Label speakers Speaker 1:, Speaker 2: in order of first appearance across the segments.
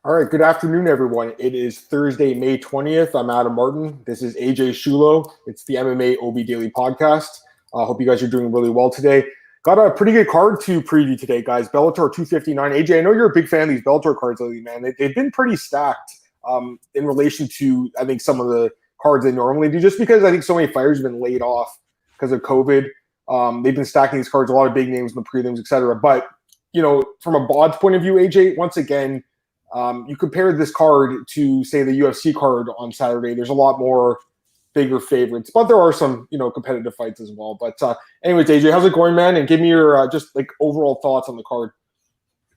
Speaker 1: All right, good afternoon, everyone. It is Thursday, May 20th. I'm Adam Martin. This is AJ Schullo. It's the MMAOB Daily Podcast. I hope you guys are doing really well today. Got a pretty good card to preview today, guys. Bellator 259. AJ, I know you're a big fan of these Bellator cards lately, man. They've been pretty stacked in relation to, I think, some of the cards they normally do, just because I think so many fighters have been laid off because of COVID. They've been stacking these cards, a lot of big names in the prelims, et cetera. But, from a odds point of view, AJ, once again, you compare this card to, say, the UFC card on Saturday. There's a lot more bigger favorites, but there are some, competitive fights as well. But anyways, AJ, how's it going, man? And give me your just overall thoughts on the card.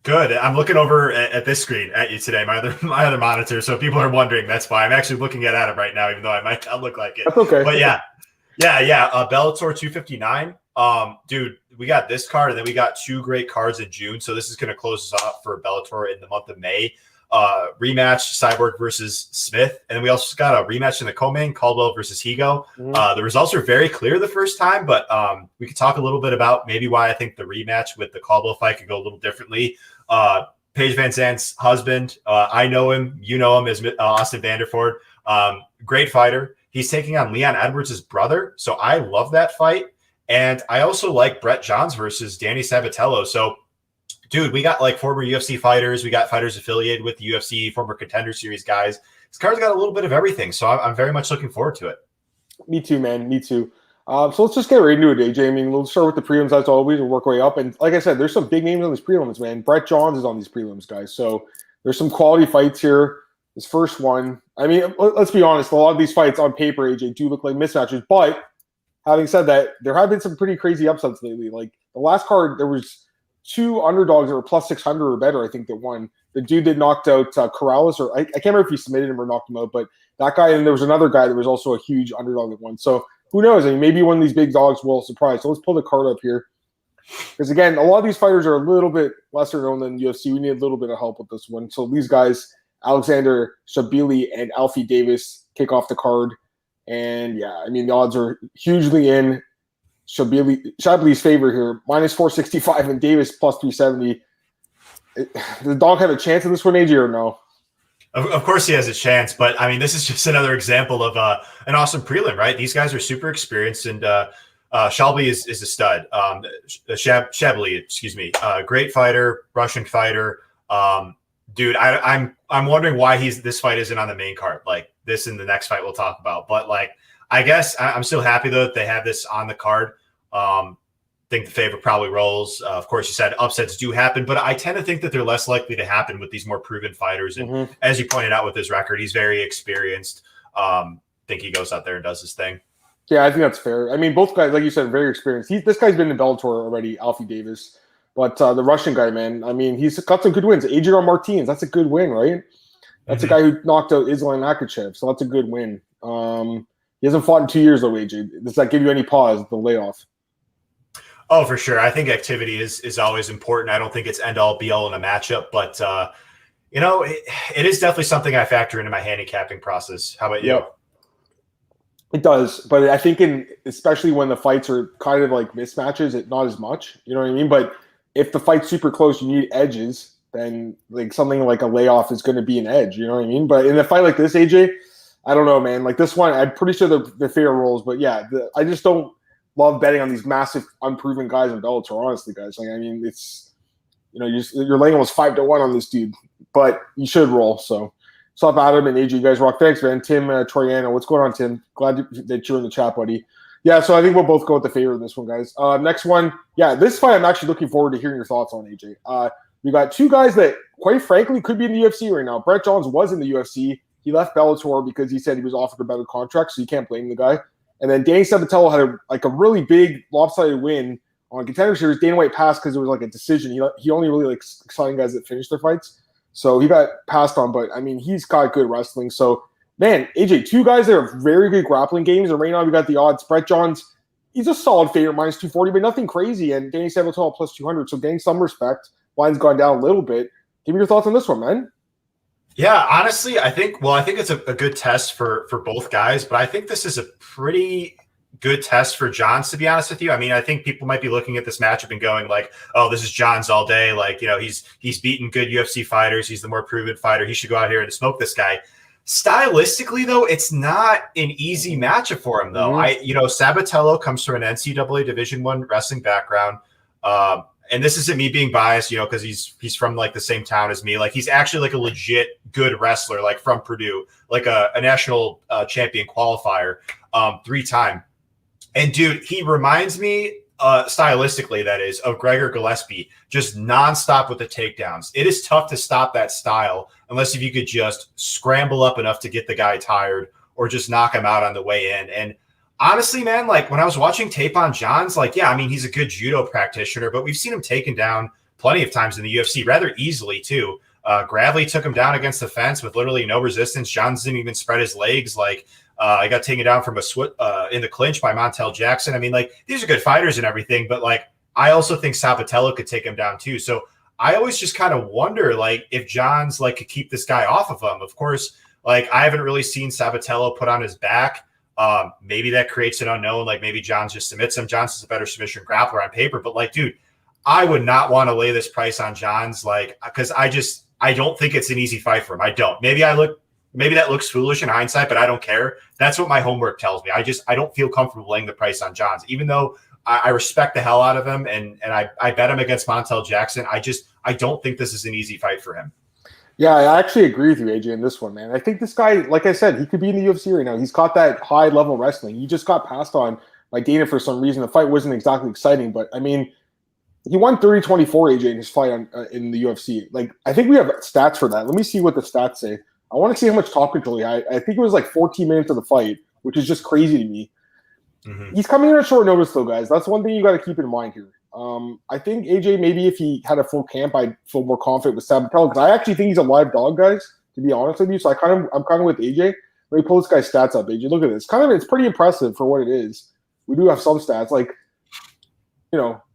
Speaker 2: Good. I'm looking over at this screen at you today, my other monitor. So if people are wondering, that's why I'm actually looking at Adam right now, even though I might not look like it.
Speaker 1: That's okay.
Speaker 2: But yeah. Bellator 259. Dude, we got this card, and then we got two great cards in June. So this is going to close us off for Bellator in the month of May. Rematch Cyborg versus Smith, and then we also got a rematch in the co-main, Caldwell versus Higo. The results are very clear the first time, but we could talk a little bit about maybe why I think the rematch with the Caldwell fight could go a little differently. Paige Van Zandt's husband, I know him, you know him, as Austin Vanderford. Great fighter. He's taking on Leon Edwards' brother, so I love that fight. And I also like Brett Johns versus Danny Sabatello. So, dude, we got former UFC fighters. We got fighters affiliated with the UFC, former Contender Series guys. This card's got a little bit of everything, so I'm very much looking forward to it.
Speaker 1: Me too, man. Me too. So let's just get right into it, AJ. I mean, we'll start with the prelims as always. We'll work our way up. And like I said, there's some big names on these prelims, man. Brett Johns is on these prelims, guys. So there's some quality fights here. This first one, I mean, let's be honest. A lot of these fights on paper, AJ, do look like mismatches. But having said that, there have been some pretty crazy upsets lately. Like the last card, there was two underdogs that were plus 600 or better, I think, that won. The dude that knocked out Corrales, or I can't remember if he submitted him or knocked him out, but that guy, and there was another guy that was also a huge underdog that won. So who knows? I mean, maybe one of these big dogs will surprise. So let's pull the card up here. Because, again, a lot of these fighters are a little bit lesser known than UFC. We need a little bit of help with this one. So these guys, Alexander Shabili and Alfie Davis, kick off the card. And, yeah, I mean, the odds are hugely in Shabli's favor here, minus 465, and Davis plus 370. Does the dog have a chance in this one, AJ, or no?
Speaker 2: Of course he has a chance, but, I mean, this is just another example of an awesome prelim, right? These guys are super experienced, and Shabli is a stud. Shabli, excuse me. Great fighter, Russian fighter. Dude, I'm wondering why this fight isn't on the main card. Like, this and the next fight we'll talk about. But, I guess I'm still happy, though, that they have this on the card. Think the favorite probably rolls. Of course, you said upsets do happen, but I tend to think that they're less likely to happen with these more proven fighters. And as you pointed out with his record, he's very experienced. Think he goes out there and does his thing.
Speaker 1: Yeah, I think that's fair. I mean, both guys, like you said, are very experienced. This guy's been in Bellator already, Alfie Davis. But the Russian guy, man, I mean, he's got some good wins. Adrian Martins, that's a good win, right? That's a guy who knocked out Islam Makhachev, so that's a good win. He hasn't fought in 2 years, though, AJ. Does that give you any pause, the layoff?
Speaker 2: Oh, for sure. I think activity is always important. I don't think it's end-all, be-all in a matchup, but, it is definitely something I factor into my handicapping process. How about you?
Speaker 1: Yep. It does, but I think especially when the fights are kind of like mismatches, not as much. You know what I mean? But if the fight's super close, you need edges, then something like a layoff is going to be an edge. You know what I mean? But in a fight like this, AJ, I don't know, man. Like this one, I'm pretty sure the fair rolls, but yeah, I just don't love betting on these massive, unproven guys in Bellator. Honestly, guys, I mean, it's you're laying almost 5-1 on this dude, but you should roll. So, what's up, Adam and AJ? You guys rock. Thanks, man. Tim Troiano, what's going on, Tim? Glad that you're in the chat, buddy. Yeah, so I think we'll both go with the favorite in this one, guys. Next one, yeah, this fight I'm actually looking forward to hearing your thoughts on, AJ. We got two guys that, quite frankly, could be in the UFC right now. Brett Johns was in the UFC. He left Bellator because he said he was offered a better contract, so you can't blame the guy. And then Danny Sabatello had a really big lopsided win on Contender Series. Dana White passed because it was a decision. He only really likes signing guys that finish their fights. So he got passed on, but, I mean, he's got good wrestling. So, man, AJ, two guys that are very good grappling games. And right now we got the odds. Brett Johns, he's a solid favorite, minus 240, but nothing crazy. And Danny Sabatello plus 200, so getting some respect. Line's gone down a little bit. Give me your thoughts on this one, man.
Speaker 2: Yeah, honestly, I think it's a good test for both guys, but I think this is a pretty good test for Johns, to be honest with you. I mean, I think people might be looking at this matchup and going like, oh, this is Johns all day. Like, he's beaten good UFC fighters. He's the more proven fighter. He should go out here and smoke this guy. Stylistically, though, it's not an easy matchup for him, though. Sabatello comes from an NCAA Division I wrestling background. And this isn't me being biased, because he's from like the same town as me. Like, he's actually like a legit good wrestler, like from Purdue, like a national champion qualifier, 3-time. And dude, he reminds me stylistically, that is, of Gregor Gillespie, just nonstop with the takedowns. It is tough to stop that style unless if you could just scramble up enough to get the guy tired or just knock him out on the way in. And honestly, man, like when I was watching tape on Johns, like, yeah, I mean, he's a good judo practitioner, but we've seen him taken down plenty of times in the UFC rather easily too. Gravely took him down against the fence with literally no resistance. Johns didn't even spread his legs. Like, I got taken down from in the clinch by Montel Jackson. I mean, like, these are good fighters and everything, but like, I also think Sabatello could take him down too. So I always just kind of wonder, like, if Johns like could keep this guy off of him. Of course, like, I haven't really seen Sabatello put on his back. Maybe that creates an unknown. Like, maybe Johns just submits him. Johns is a better submission grappler on paper, but like, dude, I would not want to lay this price on Johns, like, because I don't think it's an easy fight for him. I don't. Maybe that looks foolish in hindsight, but I don't care. That's what my homework tells me. I don't feel comfortable laying the price on Johns, even though I respect the hell out of him and I bet him against Montel Jackson. I don't think this is an easy fight for him.
Speaker 1: Yeah, I actually agree with you, AJ, in this one, man. I think this guy, like I said, he could be in the UFC right now. He's got that high-level wrestling. He just got passed on by Dana for some reason. The fight wasn't exactly exciting, but, I mean, he won 30-24, AJ, in his fight in the UFC. Like, I think we have stats for that. Let me see what the stats say. I want to see how much top control he had. I think it was like 14 minutes of the fight, which is just crazy to me. Mm-hmm. He's coming in at short notice, though, guys. That's one thing you got to keep in mind here. I think, AJ, maybe if he had a full camp, I'd feel more confident with Sabatello, because I actually think he's a live dog, guys, to be honest with you. So I'm kind of with AJ. Let me pull this guy's stats up, AJ. Look at this. It's pretty impressive for what it is. We do have some stats, like,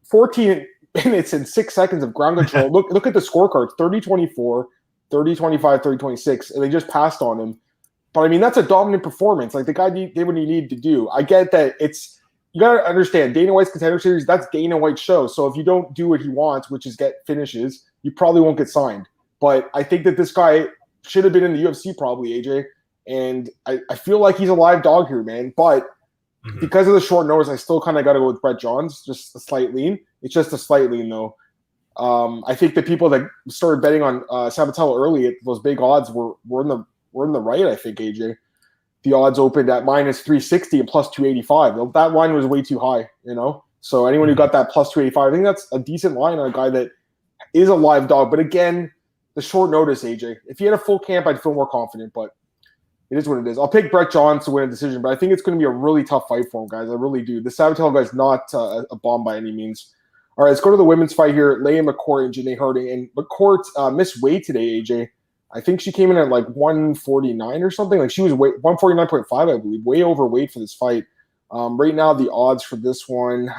Speaker 1: 14 minutes and 6 seconds of ground control. Look at the scorecards, 30-24, 30-25, 30-26, and they just passed on him. But, I mean, that's a dominant performance. Like, the guy did what he needed to do. I get that you got to understand, Dana White's Contender Series, that's Dana White's show. So if you don't do what he wants, which is get finishes, you probably won't get signed. But I think that this guy should have been in the UFC probably, AJ. And I feel like he's a live dog here, man. But because of the short notice, I still kind of got to go with Brett Johns, just a slight lean. It's just a slight lean, though. I think the people that started betting on Sabatello early at those big odds were in the right, I think, AJ. The odds opened at minus 360 and plus 285. That line was way too high, So anyone who got that plus 285, I think that's a decent line on a guy that is a live dog. But again, the short notice, AJ. If he had a full camp, I'd feel more confident, but it is what it is. I'll pick Brett Johns to win a decision, but I think it's going to be a really tough fight for him, guys. I really do. The Sabatello guy's not a bomb by any means. All right, let's go to the women's fight here. Leah McCourt and Janae Harding. And McCourt missed weight today, AJ. I think she came in at like 149 or something. Like she was 149.5, I believe, way overweight for this fight. Right now, the odds for this one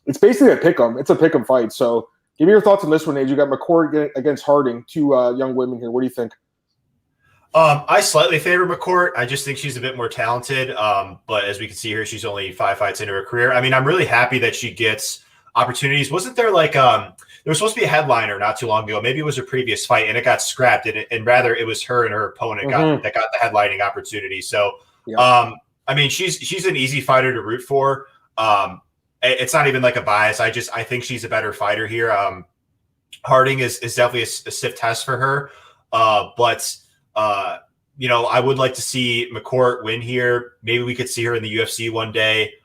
Speaker 1: it's basically a pick'em. It's a pick'em fight. So give me your thoughts on this one, AJ. You got McCourt against Harding, two young women here. What do you think?
Speaker 2: I slightly favor McCourt. I just think she's a bit more talented. But as we can see here, she's only 5 fights into her career. I mean, I'm really happy that she gets opportunities. Wasn't there like there was supposed to be a headliner not too long ago? Maybe it was a previous fight and it got scrapped, and rather it was her and her opponent that got the headlining opportunity. So, I mean, she's an easy fighter to root for. It's not even like a bias. I think she's a better fighter here. Harding is definitely a stiff test for her, but I would like to see McCourt win here. Maybe we could see her in the UFC one day.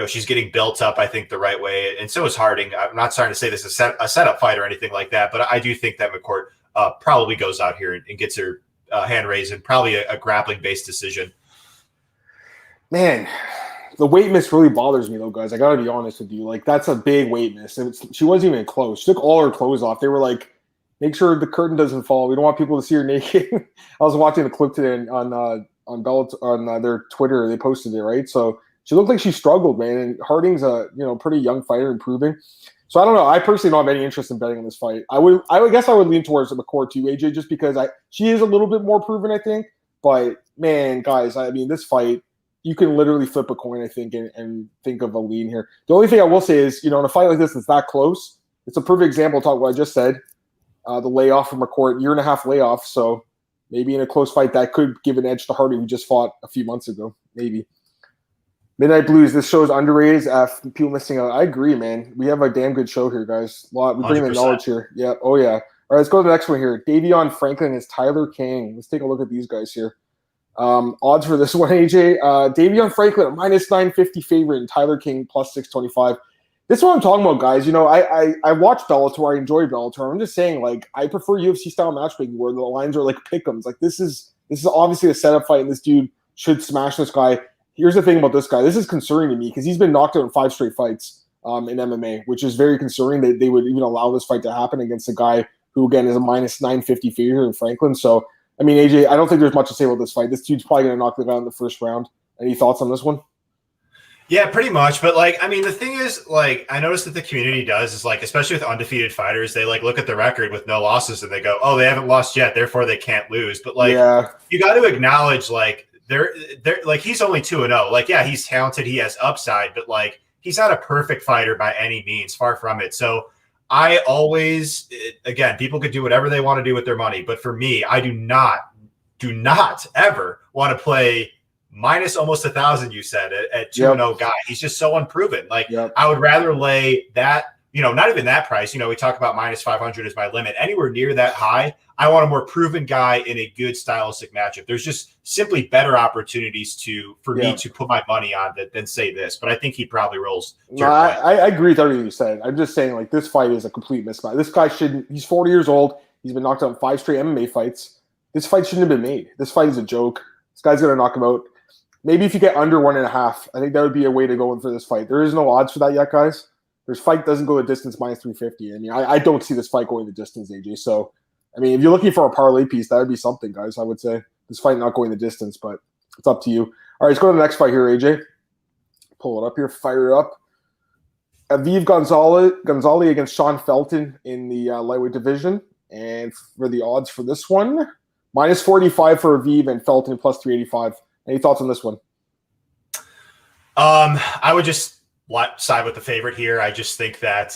Speaker 2: She's getting built up, I think, the right way. And so is Harding. I'm not starting to say this is a setup fight or anything like that, but I do think that McCourt probably goes out here and gets her hand raised and probably a grappling-based decision.
Speaker 1: Man, the weight miss really bothers me, though, guys. I got to be honest with you. Like, that's a big weight miss. She wasn't even close. She took all her clothes off. They were like, make sure the curtain doesn't fall. We don't want people to see her naked. I was watching the clip today on Bellator, on their Twitter. They posted it, right? So she looked like she struggled, man. And Harding's a pretty young fighter, improving. So I don't know. I personally don't have any interest in betting on this fight. I guess I would lean towards McCourt too, AJ, just because she is a little bit more proven, I think. But man, guys, I mean, this fight, you can literally flip a coin, I think, and think of a lean here. The only thing I will say is, in a fight like this that's that close, it's a perfect example of what I just said. The layoff from a court, year and a half layoff. So maybe in a close fight, that could give an edge to Hardy, who just fought a few months ago. Maybe. Midnight Blues, this show is underrated. People missing out. I agree, man. We have a damn good show here, guys. We bring the knowledge here. Yeah. Oh, yeah. All right, let's go to the next one here. Davion Franklin is Tyler King. Let's take a look at these guys here. Odds for this one, AJ. Davion Franklin, -950 favorite, and Tyler King, +625. This is what I'm talking about, guys. I watch Bellator. I enjoy Bellator. I'm just saying, I prefer UFC-style matchmaking where the lines are like pick'ems. This is obviously a setup fight, and this dude should smash this guy. Here's the thing about this guy. This is concerning to me because he's been knocked out in 5 straight fights in MMA, which is very concerning that they would even allow this fight to happen against a guy who, again, is a -950 favorite in Franklin. So, AJ, I don't think there's much to say about this fight. This dude's probably going to knock the guy in the first round. Any thoughts on this one?
Speaker 2: Yeah, pretty much. But the thing is, I noticed that the community does is especially with undefeated fighters, they look at the record with no losses and they go, oh, they haven't lost yet, therefore they can't lose. But you got to acknowledge they're he's only 2-0. Yeah, he's talented, he has upside, but he's not a perfect fighter by any means, far from it. So I always, again, people could do whatever they want to do with their money, but for me, I do not ever want to play minus almost 1,000. You said at 2-0 guy. He's just so unproven. I would rather lay that, not even that price. We talk about -500 as my limit. Anywhere near that high, I want a more proven guy in a good stylistic matchup. There's just simply better opportunities for me to put my money on than say this. But I think he probably rolls.
Speaker 1: No, I agree with everything you said. I'm just saying, this fight is a complete mismatch. This guy shouldn't. He's 40 years old. He's been knocked out in 5 straight MMA fights. This fight shouldn't have been made. This fight is a joke. This guy's gonna knock him out. Maybe if you get under 1.5, I think that would be a way to go in for this fight. There is no odds for that yet, guys. This fight doesn't go the distance -350. I don't see this fight going the distance, AJ. So, if you're looking for a parlay piece, that would be something, guys. I would say this fight not going the distance, but it's up to you. All right, let's go to the next fight here, AJ. Pull it up here, fire it up. Aviv Gonzalez against Sean Felton in the lightweight division. And for the odds for this one, -45 for Aviv and Felton +385. Any thoughts on this one?
Speaker 2: I would just side with the favorite here. I just think that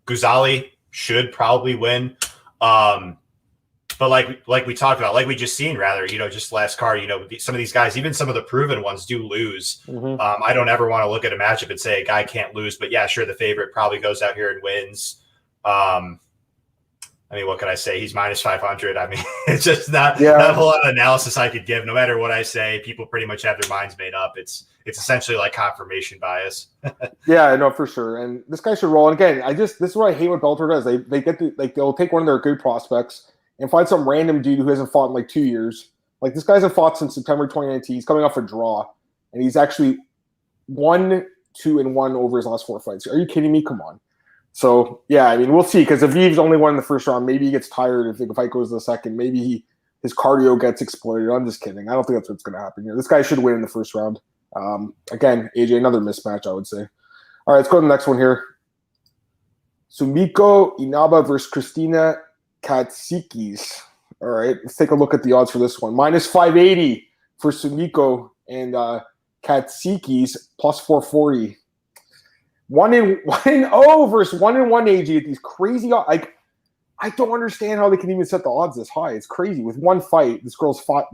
Speaker 2: Gonzalez should probably win. But like we talked about, like we just seen rather, just last card, some of these guys, even some of the proven ones do lose.
Speaker 1: Mm-hmm.
Speaker 2: I don't ever want to look at a matchup and say a guy can't lose, but yeah, sure. The favorite probably goes out here and wins. What can I say? He's -500. It's just not a whole lot of analysis I could give. No matter what I say, people pretty much have their minds made up. It's essentially like confirmation bias.
Speaker 1: Yeah, no, for sure. And this guy should roll. And again, this is what I hate what Bellator does. They get they'll take one of their good prospects and find some random dude who hasn't fought in 2 years. This guy hasn't fought since September 2019. He's coming off a draw, and he's actually 1-2-1 over his last 4 fights. Are you kidding me? Come on. So, yeah, we'll see, because Aviv's only won in the first round. Maybe he gets tired if the fight goes to the second. Maybe his cardio gets exploited. I'm just kidding. I don't think that's what's going to happen here. This guy should win in the first round. Again, AJ, another mismatch, I would say. All right, let's go to the next one here. Sumiko Inaba versus Christina Katsikis. All right, let's take a look at the odds for this one. -580 for Sumiko and Katsikis, +440. 1-0 versus 1-1, AJ, at these crazy odds. I don't understand how they can even set the odds this high. It's crazy. With one fight, this girl's fought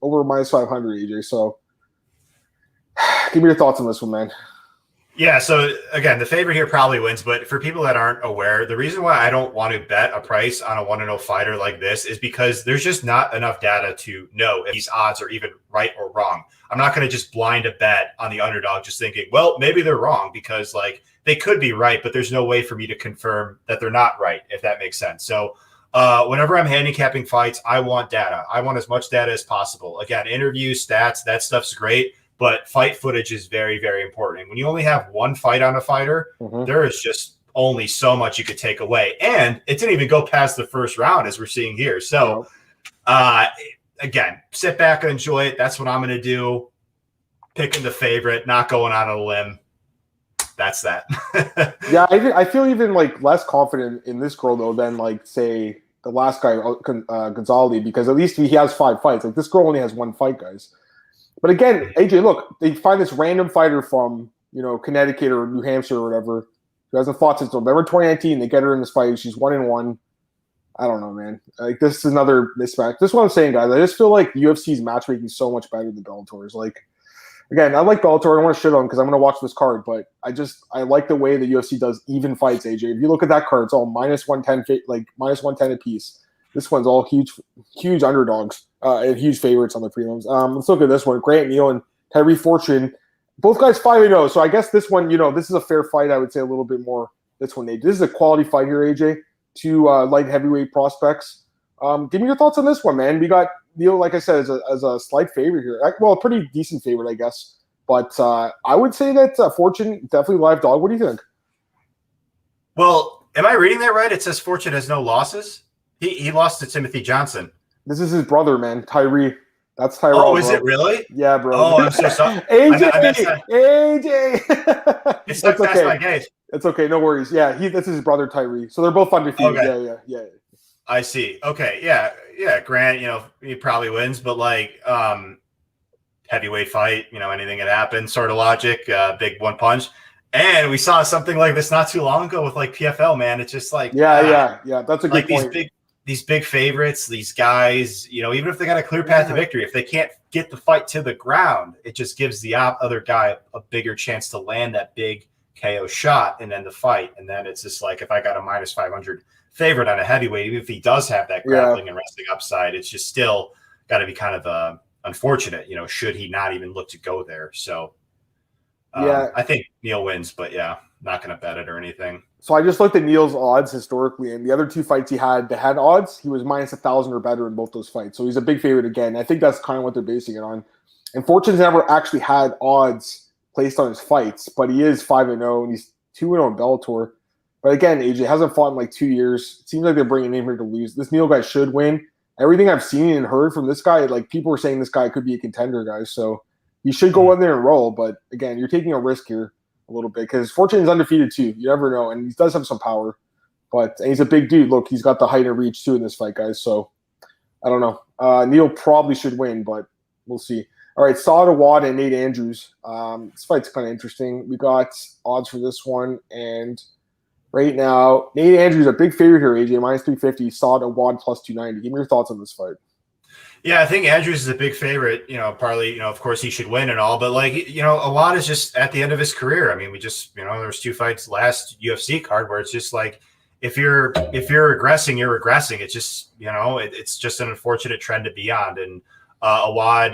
Speaker 1: over -500, AJ. So give me your thoughts on this one, man.
Speaker 2: Yeah, so again, the favorite here probably wins, but for people that aren't aware, the reason why I don't want to bet a price on a 1-0 fighter like this is because there's just not enough data to know if these odds are even right or wrong. I'm not going to just blind a bet on the underdog just thinking, well, maybe they're wrong, because they could be right, but there's no way for me to confirm that they're not right, if that makes sense. So whenever I'm handicapping fights, I want data. I want as much data as possible. Again, interviews, stats, that stuff's great. But fight footage is very, very important. When you only have one fight on a fighter, there is just only so much you could take away. And it didn't even go past the first round, as we're seeing here. So, again, sit back and enjoy it. That's what I'm going to do. Picking the favorite, not going on a limb. That's that.
Speaker 1: Yeah, I feel even less confident in this girl, though, than, say, the last guy, Gonzalez, because at least he has 5 fights. Like, this girl only has 1 fight, guys. But again, AJ, look, they find this random fighter from, Connecticut or New Hampshire or whatever, who hasn't fought since November 2019. They get her in this fight. She's 1-1. I don't know, man. Like, this is another mismatch. This is what I'm saying, guys. I just feel like UFC's matchmaking is so much better than Bellator's. Like, again, I like Bellator. I don't want to shit on because I'm going to watch this card, but I like the way the UFC does even fights, AJ. If you look at that card, it's all minus 110, like minus 110 apiece. This one's all huge underdogs and huge favorites on the prelims. Let's look at this one. Grant Neal and Tyree Fortune. Both guys 5-0. So I guess this one, this is a fair fight. I would say a little bit more. This is a quality fight here, AJ. 2 light heavyweight prospects. Give me your thoughts on this one, man. We got Neal, like I said, as a slight favorite here. Well, a pretty decent favorite, I guess. But I would say that Fortune definitely live dog. What do you think?
Speaker 2: Well, am I reading that right? It says Fortune has no losses. He lost to Timothy Johnson.
Speaker 1: This is his brother, man. Tyree. That's Tyrell.
Speaker 2: Oh, is it really?
Speaker 1: Yeah, bro.
Speaker 2: Oh, I'm so sorry.
Speaker 1: AJ.
Speaker 2: It's stuck past my gauge.
Speaker 1: It's okay. No worries. Yeah, this is his brother, Tyree. So they're both undefeated. Okay. Yeah.
Speaker 2: I see. Okay. Yeah. Grant, he probably wins, but like, heavyweight fight, anything can happen, sort of logic, big one punch. And we saw something like this not too long ago with like PFL, man. It's just like,
Speaker 1: yeah. That's a good point.
Speaker 2: These big favorites, these guys, even if they got a clear path to victory, if they can't get the fight to the ground, it just gives the other guy a bigger chance to land that big KO shot and then the fight. And then it's just like, if I got a minus 500 favorite on a heavyweight, even if he does have that grappling and wrestling upside, it's just still got to be kind of unfortunate, should he not even look to go there. So I think Neal wins, but not going to bet it or anything.
Speaker 1: So I just looked at Neal's odds historically, and the other 2 fights he had that had odds, he was minus 1,000 or better in both those fights. So he's a big favorite again. I think that's kind of what they're basing it on. And Fortune's never actually had odds placed on his fights, but he is 5-0 and he's 2-0 in Bellator. But again, AJ hasn't fought in like 2 years. It seems like they're bringing him here to lose. This Neal guy should win. Everything I've seen and heard from this guy, like, people are saying this guy could be a contender, guys. So he should go in there and roll. But again, you're taking a risk here a little bit because Fortune's undefeated too. You never know, and he does have some power. And he's a big dude. Look, he's got the height and reach too in this fight, guys. So I don't know. Neal probably should win, but we'll see. All right, Saad Awad and Nate Andrews. This fight's kind of interesting. We got odds for this one, and right now, Nate Andrews a big favorite here, AJ, minus 350. Saad Awad plus 290. Give me your thoughts on this fight.
Speaker 2: Yeah, I think Andrews is a big favorite. Partly, of course he should win and all, but like, Awad is just at the end of his career. I mean, we just, there's 2 fights last UFC card where it's just like, if you're regressing, you're regressing. It's just, it's just an unfortunate trend to be on. And Awad,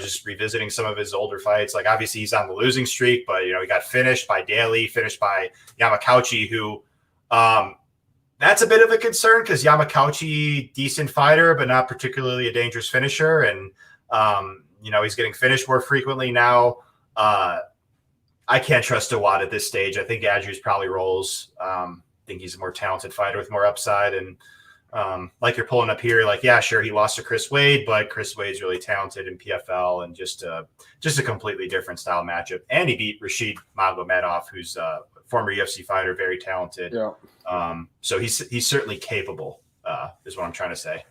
Speaker 2: just revisiting some of his older fights. Like, obviously he's on the losing streak, but he got finished by Daly, finished by Yamakauchi, who that's a bit of a concern because Yamakauchi, decent fighter, but not particularly a dangerous finisher. And he's getting finished more frequently now. I can't trust Awad at this stage. I think Andrews probably rolls. I think he's a more talented fighter with more upside. And like you're pulling up here, like, yeah, sure, he lost to Chris Wade, but Chris Wade's really talented in PFL and just a completely different style matchup. And he beat Rashid Magomedov, who's a former UFC fighter, very talented. Yeah. So he's certainly capable, is what I'm trying to say.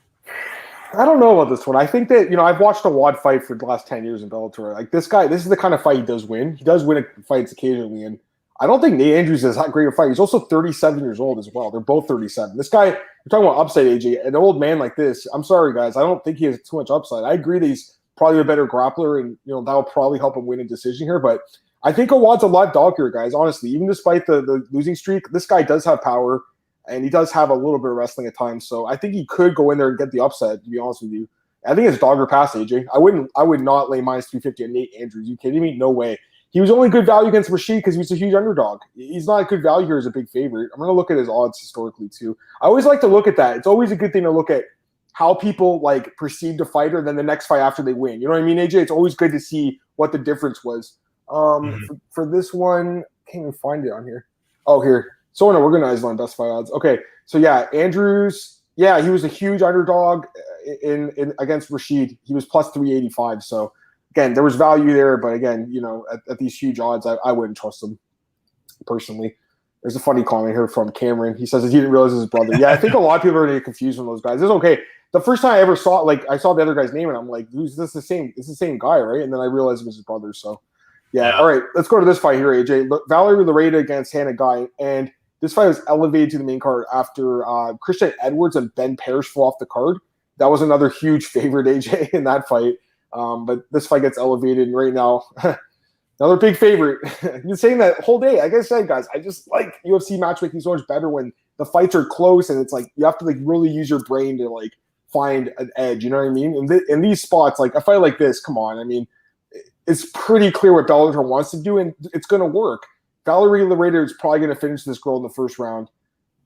Speaker 1: I don't know about this one. I think that, I've watched Awad fight for the last 10 years in Bellator. Like, this guy, this is the kind of fight he does win. He does win fights occasionally, and I don't think Nate Andrews is that great a fight. He's also 37 years old as well. They're both 37. This guy, you're talking about upside, AJ. An old man like this, I'm sorry, guys, I don't think he has too much upside. I agree that he's probably a better grappler, and that'll probably help him win a decision here. But I think Awad's a live dog here, guys. Honestly, even despite the losing streak, this guy does have power, and he does have a little bit of wrestling at times. So I think he could go in there and get the upset. To be honest with you, I think it's dog or pass, AJ. I would not lay minus 350 on Nate Andrews. You kidding me? No way. He was only good value against Rashid because he was a huge underdog. He's not a good value here as a big favorite. I'm going to look at his odds historically too. I always like to look at that. It's always a good thing to look at how people like perceived a fighter than the next fight after they win. You know what I mean, AJ? It's always good to see what the difference was. For this one, can't even find it on here. Oh, here. Someone organized on best fight odds. Okay, so yeah, Andrews. Yeah, he was a huge underdog in against Rashid. He was plus 385. So again, there was value there, but again, at these huge odds, I wouldn't trust him personally. There's a funny comment here from Cameron. He says that he didn't realize it was his brother. Yeah, I think a lot of people are getting confused with those guys. It's okay. The first time I ever saw, I saw the other guy's name, and I'm like, who's this? It's the same guy, right? And then I realized it was his brother. So, yeah. All right, let's go to this fight here, AJ. Valerie Lareda against Hannah Guy, and this fight was elevated to the main card after Christian Edwards and Ben Parrish fell off the card. That was another huge favorite, AJ, in that fight. But this fight gets elevated, and right now, another big favorite. I've been saying that whole day. Like I said, guys, I just like UFC matchmaking so much better when the fights are close and it's like you have to like really use your brain to like find an edge. You know what I mean? In these spots, like a fight like this, come on. I mean, it's pretty clear what Bellator wants to do, and it's going to work. Valerie Lareda is probably going to finish this girl in the first round.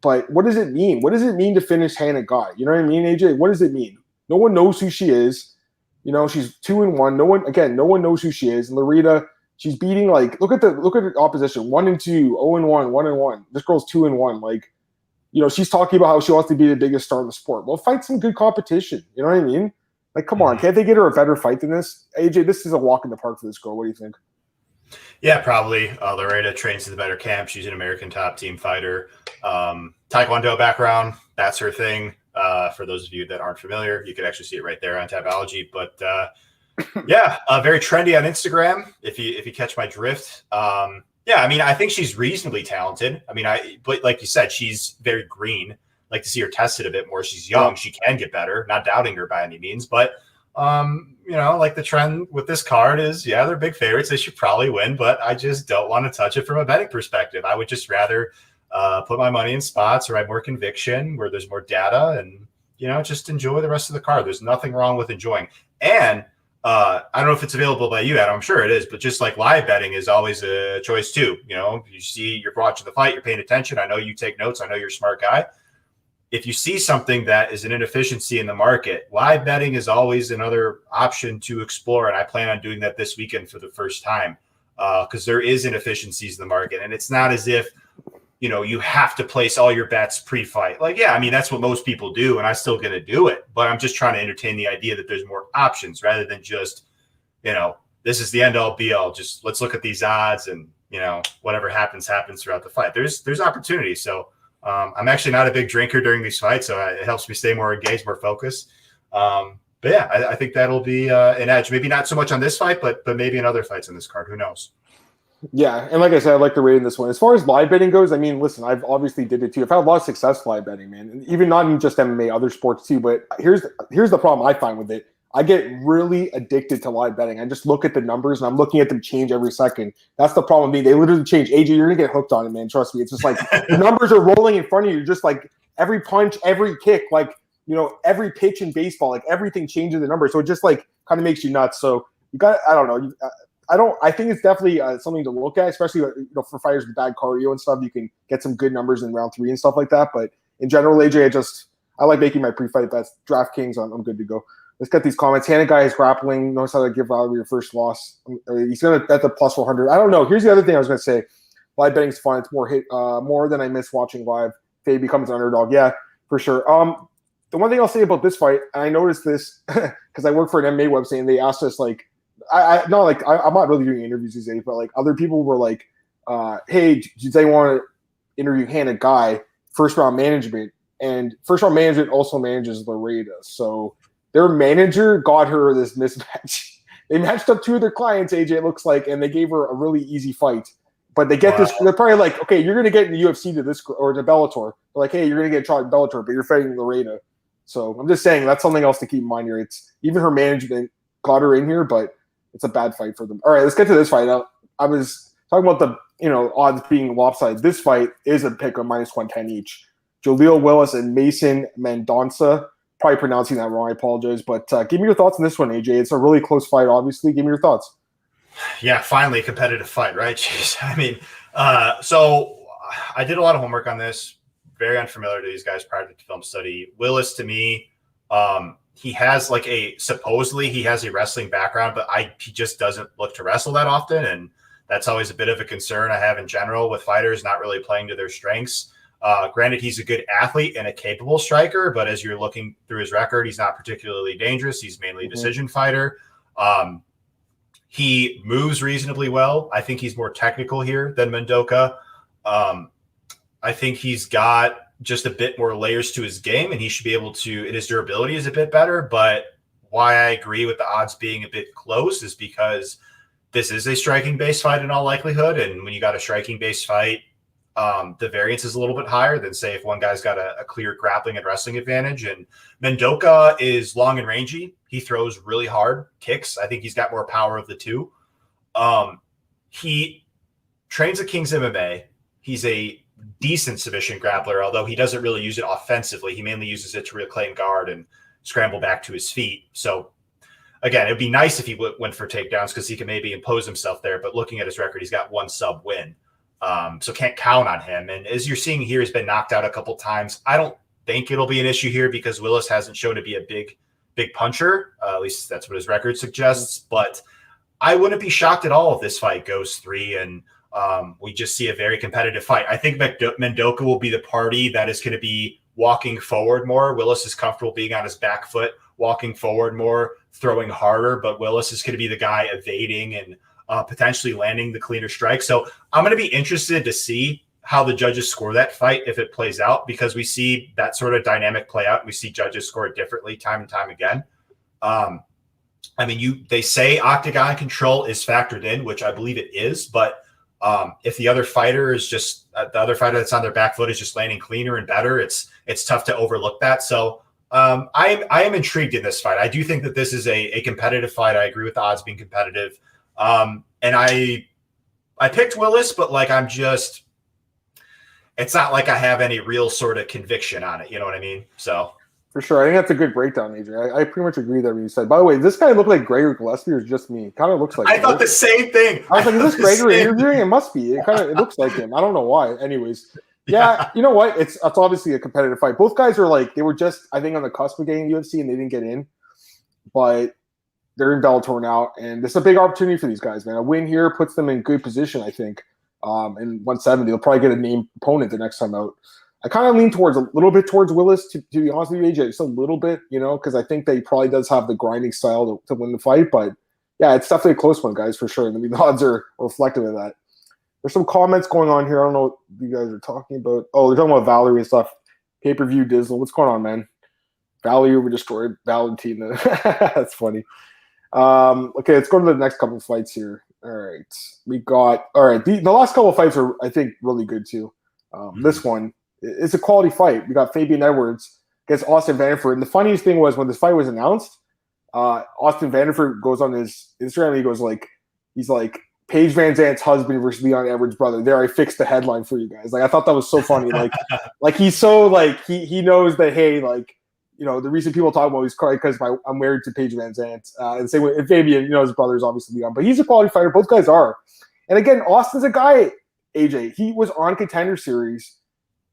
Speaker 1: But what does it mean? What does it mean to finish Hannah Guy? You know what I mean, AJ? What does it mean? No one knows who she is. You know, she's 2-1. No one knows who she is. And Lareda, she's beating look at the opposition. 1-2, 0-1, 1-1. This girl's 2-1. Like, you know, she's talking about how she wants to be the biggest star in the sport. Well, fight some good competition. You know what I mean? Like, come on, can't they get her a better fight than this? AJ, this is a walk in the park for this girl. What do you think?
Speaker 2: Yeah, probably. Lareda trains in the better camp. She's an American top team fighter. Taekwondo background, that's her thing. For those of you that aren't familiar, you could actually see it right there on Tabology. But very trendy on Instagram, if you catch my drift. I mean, I think she's reasonably talented. I mean, but like you said, she's very green. Like to see her tested a bit more. She's young. She can get better. Not doubting her by any means. But, you know, like the trend with this card is, they're big favorites. They should probably win. But I just don't want to touch it from a betting perspective. I would just rather put my money in spots where I have more conviction, where there's more data, and, you know, just enjoy the rest of the card. There's nothing wrong with enjoying. And I don't know if it's available by you, Adam. I'm sure it is. But just like live betting is always a choice too. You know, you're watching the fight, you're paying attention. I know you take notes. I know you're a smart guy. If you see something that is an inefficiency in the market, live betting is always another option to explore. And I plan on doing that this weekend for the first time because there is inefficiencies in the market. And it's not as if, you know, you have to place all your bets pre-fight. Like, I mean, that's what most people do, and I'm still going to do it. But I'm just trying to entertain the idea that there's more options rather than just, you know, this is the end-all be-all. Just let's look at these odds and, you know, whatever happens throughout the fight. There's opportunity. So I'm actually not a big drinker during these fights, so it helps me stay more engaged, more focused. But yeah, I think that'll be an edge. Maybe not so much on this fight, but maybe in other fights in this card. Who knows?
Speaker 1: Yeah, and like I said, I like the rating this one. As far as live betting goes, I mean, listen, I've obviously did it too. I've had a lot of success live betting, man. And even not in just MMA, other sports too. But here's the problem I find with it. I get really addicted to live betting. I just look at the numbers and I'm looking at them change every second. That's the problem with me. They literally change. AJ, you're gonna get hooked on it, man. Trust me. It's just like the numbers are rolling in front of you. You're just like every punch, every kick, like, you know, every pitch in baseball, like everything changes the numbers. So it just like kind of makes you nuts. So you got, I don't know. I think it's definitely something to look at, especially you know, for fighters with bad cardio and stuff. You can get some good numbers in round 3 and stuff like that. But in general, AJ, I like making my pre-fight bets. DraftKings, I'm good to go. Let's get these comments. Hannah Guy is grappling. Knows how to give Valerie your first loss. He's going to bet the plus 400. I don't know. Here's the other thing I was going to say. Live betting's fun. It's more than I miss watching live. Faye becomes an underdog. Yeah, for sure. The one thing I'll say about this fight, and I noticed this because I work for an MMA website, and they asked us like, I'm not really doing interviews these days, but like other people were like, hey, do they want to interview Hannah Guy, first round management? And first round management also manages Lareda. So their manager got her this mismatch. They matched up 2 of their clients, AJ, it looks like, and they gave her a really easy fight. But they get this, they're probably like, okay, you're going to get in the UFC to this, or to Bellator. They're like, hey, you're going to get tried in Bellator, but you're fighting Lareda. So I'm just saying that's something else to keep in mind here. It's even her management got her in here, but it's a bad fight for them. All right, let's get to this fight. I was talking about the odds being lopsided. This fight is a pick of -110 each. Jaleel Willis and Mason Mendonça. Probably pronouncing that wrong. I apologize. But give me your thoughts on this one, AJ. It's a really close fight, obviously. Give me your thoughts.
Speaker 2: Yeah, finally a competitive fight, right? Jeez. I mean, so I did a lot of homework on this. Very unfamiliar to these guys prior to the film study. Willis, to me, he has supposedly he has a wrestling background, but he just doesn't look to wrestle that often. And that's always a bit of a concern I have in general with fighters not really playing to their strengths. Granted, he's a good athlete and a capable striker, but as you're looking through his record, he's not particularly dangerous. He's mainly a decision fighter. He moves reasonably well. I think he's more technical here than Mendoza. I think he's got just a bit more layers to his game, and he should be able to, and his durability is a bit better. But why I agree with the odds being a bit close is because this is a striking based fight in all likelihood. And when you got a striking based fight, the variance is a little bit higher than, say, if one guy's got a clear grappling and wrestling advantage. And Mendoka is long and rangy. He throws really hard kicks. I think he's got more power of the two. He trains at King's MMA. He's a decent submission grappler, although he doesn't really use it offensively. He mainly uses it to reclaim guard and scramble back to his feet. So again, it'd be nice if he went for takedowns because he can maybe impose himself there. But looking at his record, he's got one sub win. So can't count on him. And as you're seeing here, he's been knocked out a couple times. I don't think it'll be an issue here because Willis hasn't shown to be a big puncher. At least that's what his record suggests. But I wouldn't be shocked at all if this fight goes 3 and we just see a very competitive fight. I think Mendoka will be the party that is going to be walking forward more. Willis is comfortable being on his back foot, walking forward more, throwing harder, but Willis is going to be the guy evading and potentially landing the cleaner strike. So I'm going to be interested to see how the judges score that fight if it plays out, because we see that sort of dynamic play out. We see judges score it differently time and time again. I mean, they say octagon control is factored in, which I believe it is, but if the other fighter is just the other fighter that's on their back foot is just landing cleaner and better, it's tough to overlook that. So I am intrigued in this fight. I do think that this is a competitive fight. I agree with the odds being competitive. And I picked Willis, but like it's not like I have any real sort of conviction on it. You know what I mean? So.
Speaker 1: For sure. I think that's a good breakdown, AJ. I pretty much agree with everything you said. By the way, does this guy look like Gregor Gillespie or is it just me? It kind of looks like
Speaker 2: I thought the same thing.
Speaker 1: I was like, is this Gregor interviewing? It must be. It looks like him. I don't know why. Anyways. Yeah, you know what? It's obviously a competitive fight. Both guys are like, they were just, I think, on the cusp of getting UFC and they didn't get in. But they're in Bellator now. And this is a big opportunity for these guys, man. A win here puts them in good position, I think. In 170, they'll probably get a named opponent the next time out. I kind of lean a little bit towards Willis, to be honest with you, AJ. Just a little bit, because I think that he probably does have the grinding style to win the fight. But, yeah, it's definitely a close one, guys, for sure. I mean, the odds are reflective of that. There's some comments going on here. I don't know what you guys are talking about. Oh, they're talking about Valerie and stuff. Pay-per-view Dizzle. What's going on, man? Valerie over destroyed Valentina. That's funny. Okay, let's go to the next couple of fights here. All right. The last couple of fights are, I think, really good, too. This one. It's a quality fight. We got Fabian Edwards against Austin Vanderford. And the funniest thing was when this fight was announced, Austin Vanderford goes on his Instagram and he's like, Paige Van Zant's husband versus Leon Edwards' brother. There, I fixed the headline for you guys. Like, I thought that was so funny. Like he's so he knows that, hey, the reason people talk about he's because I'm married to Paige Van Zant. And same with Fabian, his brother is obviously Leon, but he's a quality fighter. Both guys are. And again, Austin's a guy, AJ. He was on Contender Series.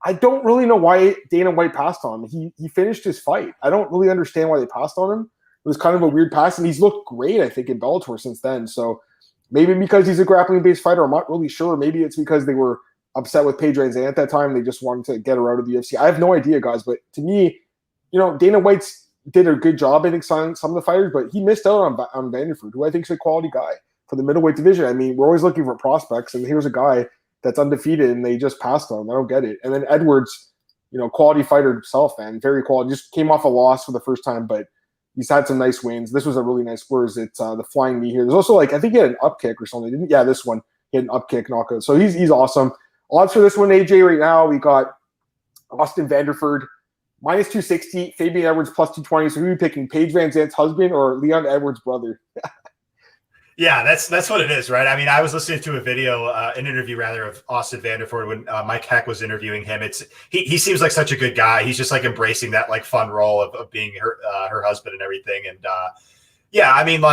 Speaker 1: I don't really know why Dana White passed on him. He finished his fight. I don't really understand why they passed on him. It was kind of a weird pass, and he's looked great, I think, in Bellator since then. So maybe because he's a grappling-based fighter, I'm not really sure. Maybe it's because they were upset with Paige Van Zant at that time. They just wanted to get her out of the UFC. I have no idea, guys. But to me, Dana White's did a good job, I think, signing some of the fighters, but he missed out on Vanderford, who I think is a quality guy for the middleweight division. I mean, we're always looking for prospects, and here's a guy that's undefeated, and they just passed on him. I don't get it. And then Edwards, quality fighter himself, man. Very quality. Just came off a loss for the first time, but he's had some nice wins. This was a really nice score. It's the flying knee here. There's also, I think he had an up kick or something. Didn't? Yeah, this one. He had an up kick knockout. So he's awesome. Odds for this one, AJ, right now, we got Austin Vanderford, minus 260, Fabian Edwards, plus 220. So who are you picking, Paige Van Zant's husband or Leon Edwards' brother?
Speaker 2: Yeah, that's what it is, right? I mean, I was listening to an interview rather of Austin Vanderford when Mike Heck was interviewing him. He seems like such a good guy. He's just like embracing that like fun role of being her husband and everything. And yeah, I mean,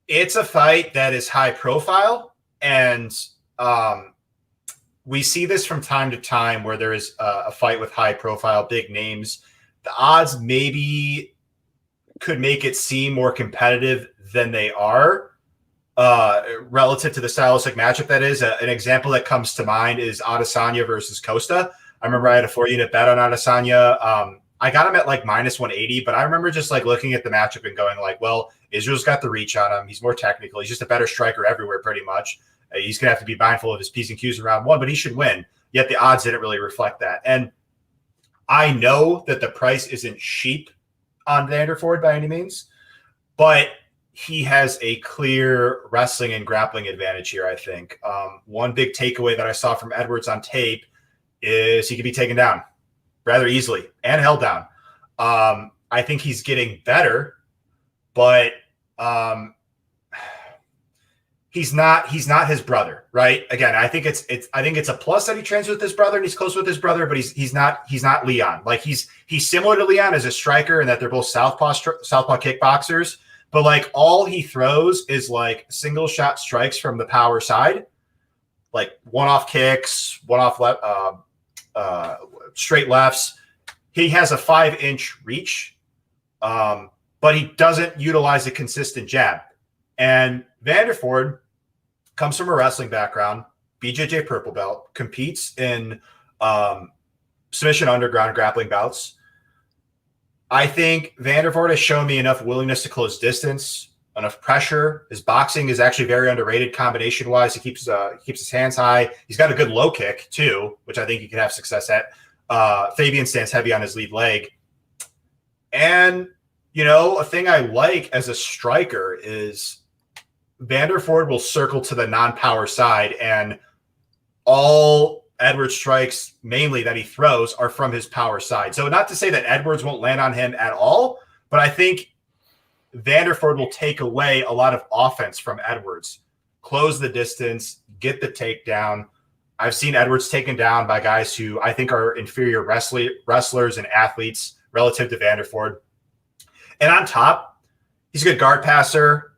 Speaker 2: it's a fight that is high profile, and we see this from time to time where there is a fight with high profile, big names. The odds maybe could make it seem more competitive than they are relative to the stylistic matchup that is. An example that comes to mind is Adesanya versus Costa. I remember I had a 4-unit bet on Adesanya. I got him at minus 180, but I remember just looking at the matchup and going well, Israel's got the reach on him. He's more technical. He's just a better striker everywhere pretty much. He's going to have to be mindful of his P's and Q's in round one, but he should win. yet the odds didn't really reflect that. And I know that the price isn't cheap on Vanderford by any means, but he has a clear wrestling and grappling advantage here, I think. One big takeaway that I saw from Edwards on tape is he can be taken down rather easily and held down. I think he's getting better, but he's not his brother, right? Again, I think it's a plus that he trains with his brother and he's close with his brother, but he's not Leon. Like he's similar to Leon as a striker in that they're both southpaw kickboxers, but like all he throws is like single shot strikes from the power side, like one-off kicks, one-off straight lefts. He has a 5-inch reach, but he doesn't utilize a consistent jab. And Vanderford comes from a wrestling background, BJJ purple belt, competes in submission underground grappling bouts. I think Vanderford has shown me enough willingness to close distance, enough pressure. His boxing is actually very underrated combination-wise. He keeps his hands high. He's got a good low kick too, which I think he could have success at. Fabian stands heavy on his lead leg. And, a thing I like as a striker is Vanderford will circle to the non-power side, and all Edwards strikes mainly that he throws are from his power side. So not to say that Edwards won't land on him at all, but I think Vanderford will take away a lot of offense from Edwards, close the distance, get the takedown. I've seen Edwards taken down by guys who I think are inferior wrestlers and athletes relative to Vanderford. And on top, he's a good guard passer.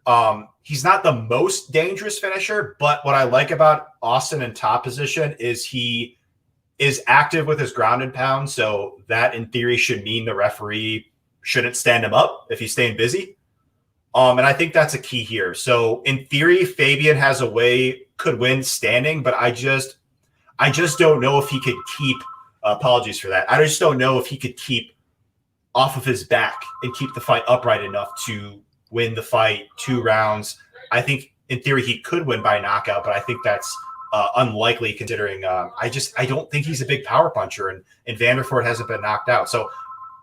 Speaker 2: He's not the most dangerous finisher, but what I like about Austin in top position is he is active with his ground and pound. So that in theory should mean the referee shouldn't stand him up if he's staying busy. And I think that's a key here. So in theory, Fabian could win standing, but I just don't know if he could keep, apologies for that. I just don't know if he could keep off of his back and keep the fight upright enough to win the fight 2 rounds. I think in theory he could win by knockout, but I think that's unlikely considering I don't think he's a big power puncher, and Vanderford hasn't been knocked out. So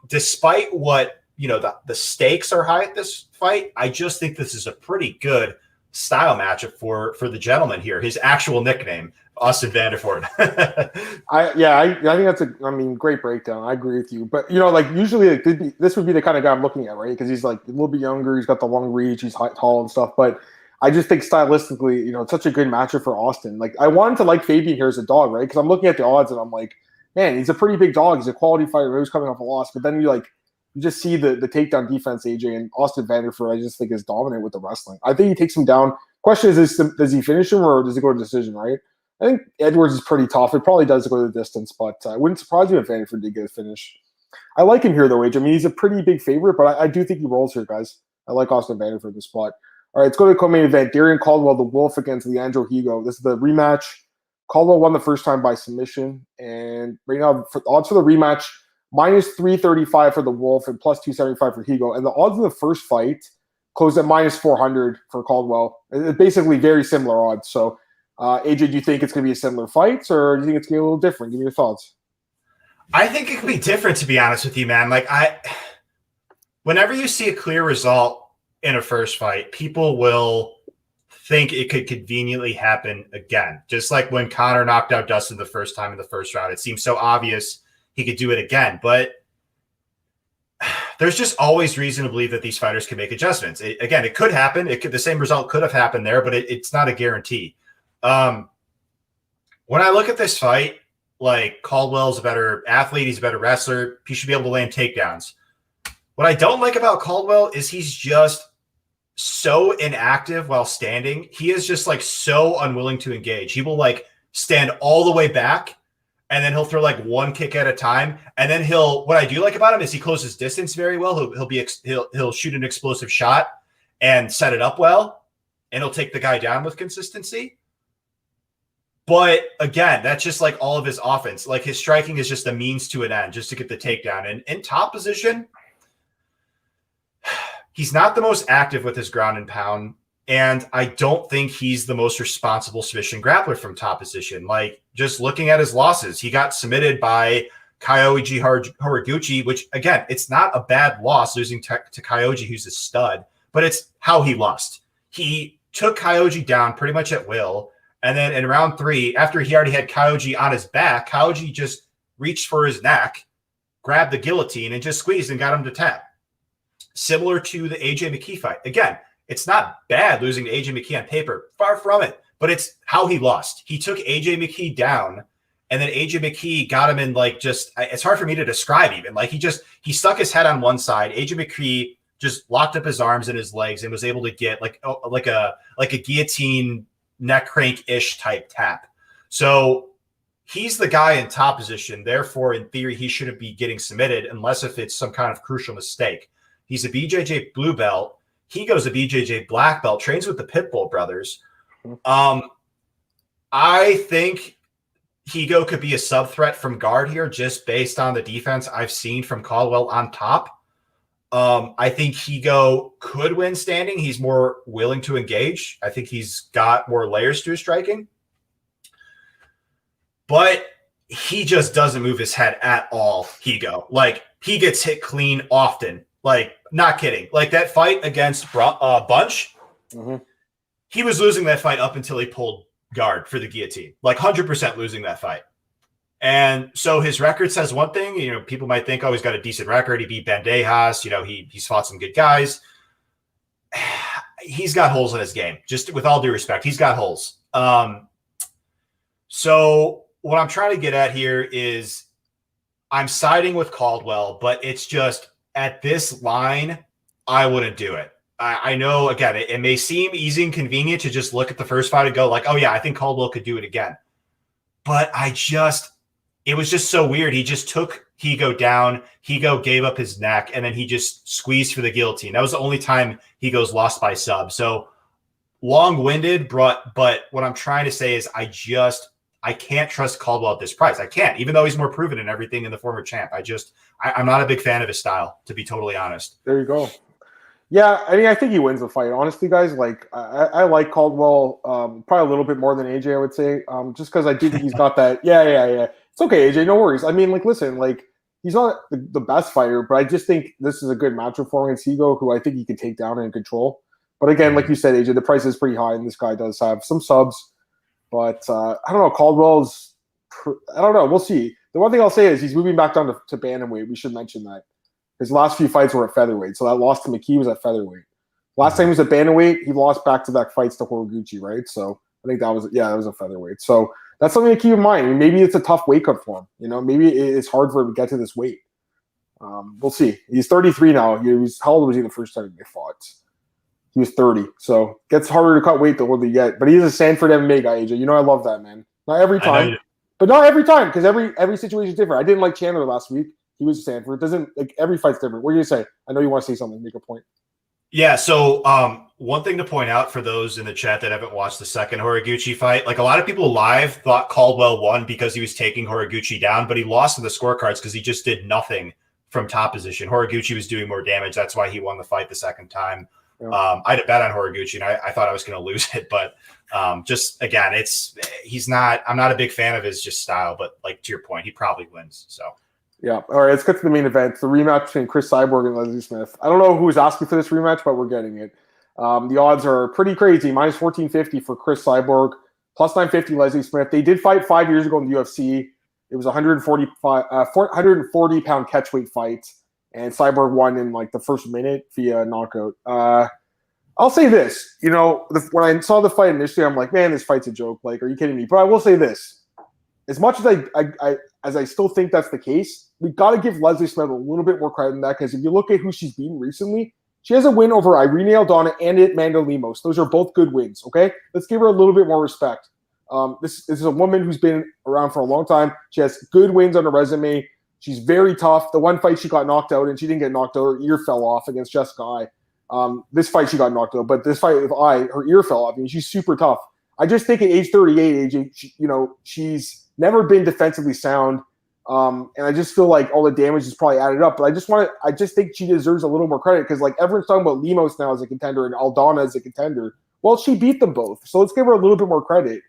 Speaker 2: despite what, the stakes are high at this fight, I just think this is a pretty good style matchup for the gentleman here. His actual nickname, Austin Vanderford.
Speaker 1: I think that's great breakdown. I agree with you. But usually this would be the kind of guy I'm looking at, right? Because he's like a little bit younger, he's got the long reach, he's tall and stuff. But I just think stylistically, it's such a good matchup for Austin. Like I wanted to like Fabian here as a dog, right? Because I'm looking at the odds and I'm like, man, he's a pretty big dog. He's a quality fighter. He was coming off a loss, but then you just see the takedown defense, AJ, and Austin Vanderford, I just think is dominant with the wrestling. I think he takes him down. Question is, does he finish him or does he go to decision, right? I think Edwards is pretty tough. It probably does go to the distance, but I wouldn't surprise me if Vanderford did get a finish. I like him here, though, AJ. He's a pretty big favorite, but I do think he rolls here, guys. I like Austin Vanderford in the spot. All right, let's go to the co-main event. Darrion Caldwell, the Wolf, against Leandro Higo. This is the rematch. Caldwell won the first time by submission, and right now, odds for the rematch, -335 for the Wolf and +275 for Higo. And the odds of the first fight closed at -400 for Caldwell. It's basically very similar odds. So, AJ, do you think it's going to be a similar fight, or do you think it's going to be a little different? Give me your thoughts.
Speaker 2: I think it could be different, to be honest with you, man. Whenever you see a clear result in a first fight, people will think it could conveniently happen again. Just like when Conor knocked out Dustin the first time in the first round, it seems so obvious he could do it again. But there's just always reason to believe that these fighters can make adjustments. It could happen. The same result could have happened there, but it's not a guarantee. When I look at this fight, Caldwell's a better athlete, he's a better wrestler, he should be able to land takedowns. What I don't like about Caldwell is he's just so inactive while standing. He is just so unwilling to engage. He will stand all the way back, and then he'll throw one kick at a time. And then what I do like about him is he closes distance very well. He'll shoot an explosive shot and set it up well, and he'll take the guy down with consistency. But again, that's just all of his offense. His striking is just a means to an end, just to get the takedown. And in top position, he's not the most active with his ground and pound, and I don't think he's the most responsible submission grappler from top position. just looking at his losses, he got submitted by Kyoji Horiguchi, which, again, it's not a bad loss losing to Kyoji, who's a stud, but it's how he lost. He took Kyoji down pretty much at will, and then in round 3, after he already had Kyoji on his back, Kyoji just reached for his neck, grabbed the guillotine, and just squeezed and got him to tap. Similar to the AJ McKee fight. Again, it's not bad losing to AJ McKee on paper. Far from it. But it's how he lost. He took AJ McKee down, and then AJ McKee got him in it's hard for me to describe even. He stuck his head on one side. AJ McKee just locked up his arms and his legs and was able to get like a guillotine neck crank-ish type tap. So he's the guy in top position. Therefore, in theory, he shouldn't be getting submitted unless if it's some kind of crucial mistake. He's a BJJ blue belt. He goes to BJJ black belt, trains with the Pitbull brothers. I think Higo could be a sub threat from guard here just based on the defense I've seen from Caldwell on top. I think Higo could win standing. He's more willing to engage. I think he's got more layers to his striking. But he just doesn't move his head at all, Higo. He gets hit clean often. Not kidding. That fight against Bunch, he was losing that fight up until he pulled guard for the guillotine. 100% losing that fight. And so his record says one thing. People might think, he's got a decent record. He beat Bandejas. He's fought some good guys. He's got holes in his game. Just with all due respect, he's got holes. So what I'm trying to get at here is I'm siding with Caldwell, but it's just at this line, I wouldn't do it. I know, again, it may seem easy and convenient to just look at the first fight and go I think Caldwell could do it again. But it was just so weird. He just took Higo down. Higo gave up his neck, and then he just squeezed for the guillotine. That was the only time Higo's lost by sub. So long-winded, but what I'm trying to say is I can't trust Caldwell at this price. I can't, even though he's more proven in everything in the former champ. I'm not a big fan of his style, to be totally honest.
Speaker 1: There you go. Yeah, I think he wins the fight. Honestly, guys, I like Caldwell probably a little bit more than AJ, I would say, just because I do think he's got that. Yeah. It's okay, AJ, no worries. Listen, he's not the best fighter, but I just think this is a good matchup for him against Higo, who I think he can take down and control. But again, like you said, AJ, the price is pretty high, and this guy does have some subs. But I don't know, Caldwell's I don't know. We'll see. The one thing I'll say is he's moving back down to bantamweight. We should mention that. His last few fights were at featherweight. So that loss to McKee was at featherweight. Last time he was at bantamweight, he lost back-to-back fights to Horiguchi, right? So I think that was a featherweight. So that's something to keep in mind. Maybe it's a tough wake up for him. Maybe it's hard for him to get to this weight. We'll see. He's 33 now. How old was he the first time they fought? He was 30. So gets harder to cut weight the older you get. But he is a Sanford MMA guy, AJ. I love that, man. Not every time. But not every time, because every situation is different. I didn't like Chandler last week. He was a Sanford. It doesn't every fight's different. What do you say? I know you want to say something, make a point.
Speaker 2: Yeah, so one thing to point out for those in the chat that haven't watched the second Horiguchi fight, a lot of people live thought Caldwell won because he was taking Horiguchi down, but he lost in the scorecards because he just did nothing from top position. Horiguchi was doing more damage. That's why he won the fight the second time. Yeah. I had a bet on Horiguchi, and I thought I was going to lose it, but just again, I'm not a big fan of his just style, but to your point, he probably wins. So.
Speaker 1: Yeah. All right. Let's get to the main event. The rematch between Cris Cyborg and Leslie Smith. I don't know who was asking for this rematch, but we're getting it. The odds are pretty crazy. Minus 1450 for Cris Cyborg, plus 950 Leslie Smith. They did fight 5 years ago in the UFC. It was a 140 pound catchweight fight, and Cyborg won in the first minute via knockout. I'll say this. When I saw the fight initially, I'm like, man, this fight's a joke. Are you kidding me? But I will say this. As much as I still think that's the case, we got to give Leslie Smith a little bit more credit than that, because if you look at who she's beaten recently, she has a win over Irene Aldana and Amanda Lemos. Those are both good wins, okay? Let's give her a little bit more respect. This is a woman who's been around for a long time. She has good wins on her resume. She's very tough. The one fight she got knocked out, and she didn't get knocked out. Her ear fell off against Jessica Ai. This fight she got knocked out, but this fight with Ai, her ear fell off. She's super tough. I just think at age 38, AJ, she's never been defensively sound. And I just feel like all the damage is probably added up. But I just think she deserves a little more credit, because everyone's talking about Lemos now as a contender and Aldana as a contender. Well, she beat them both. So let's give her a little bit more credit.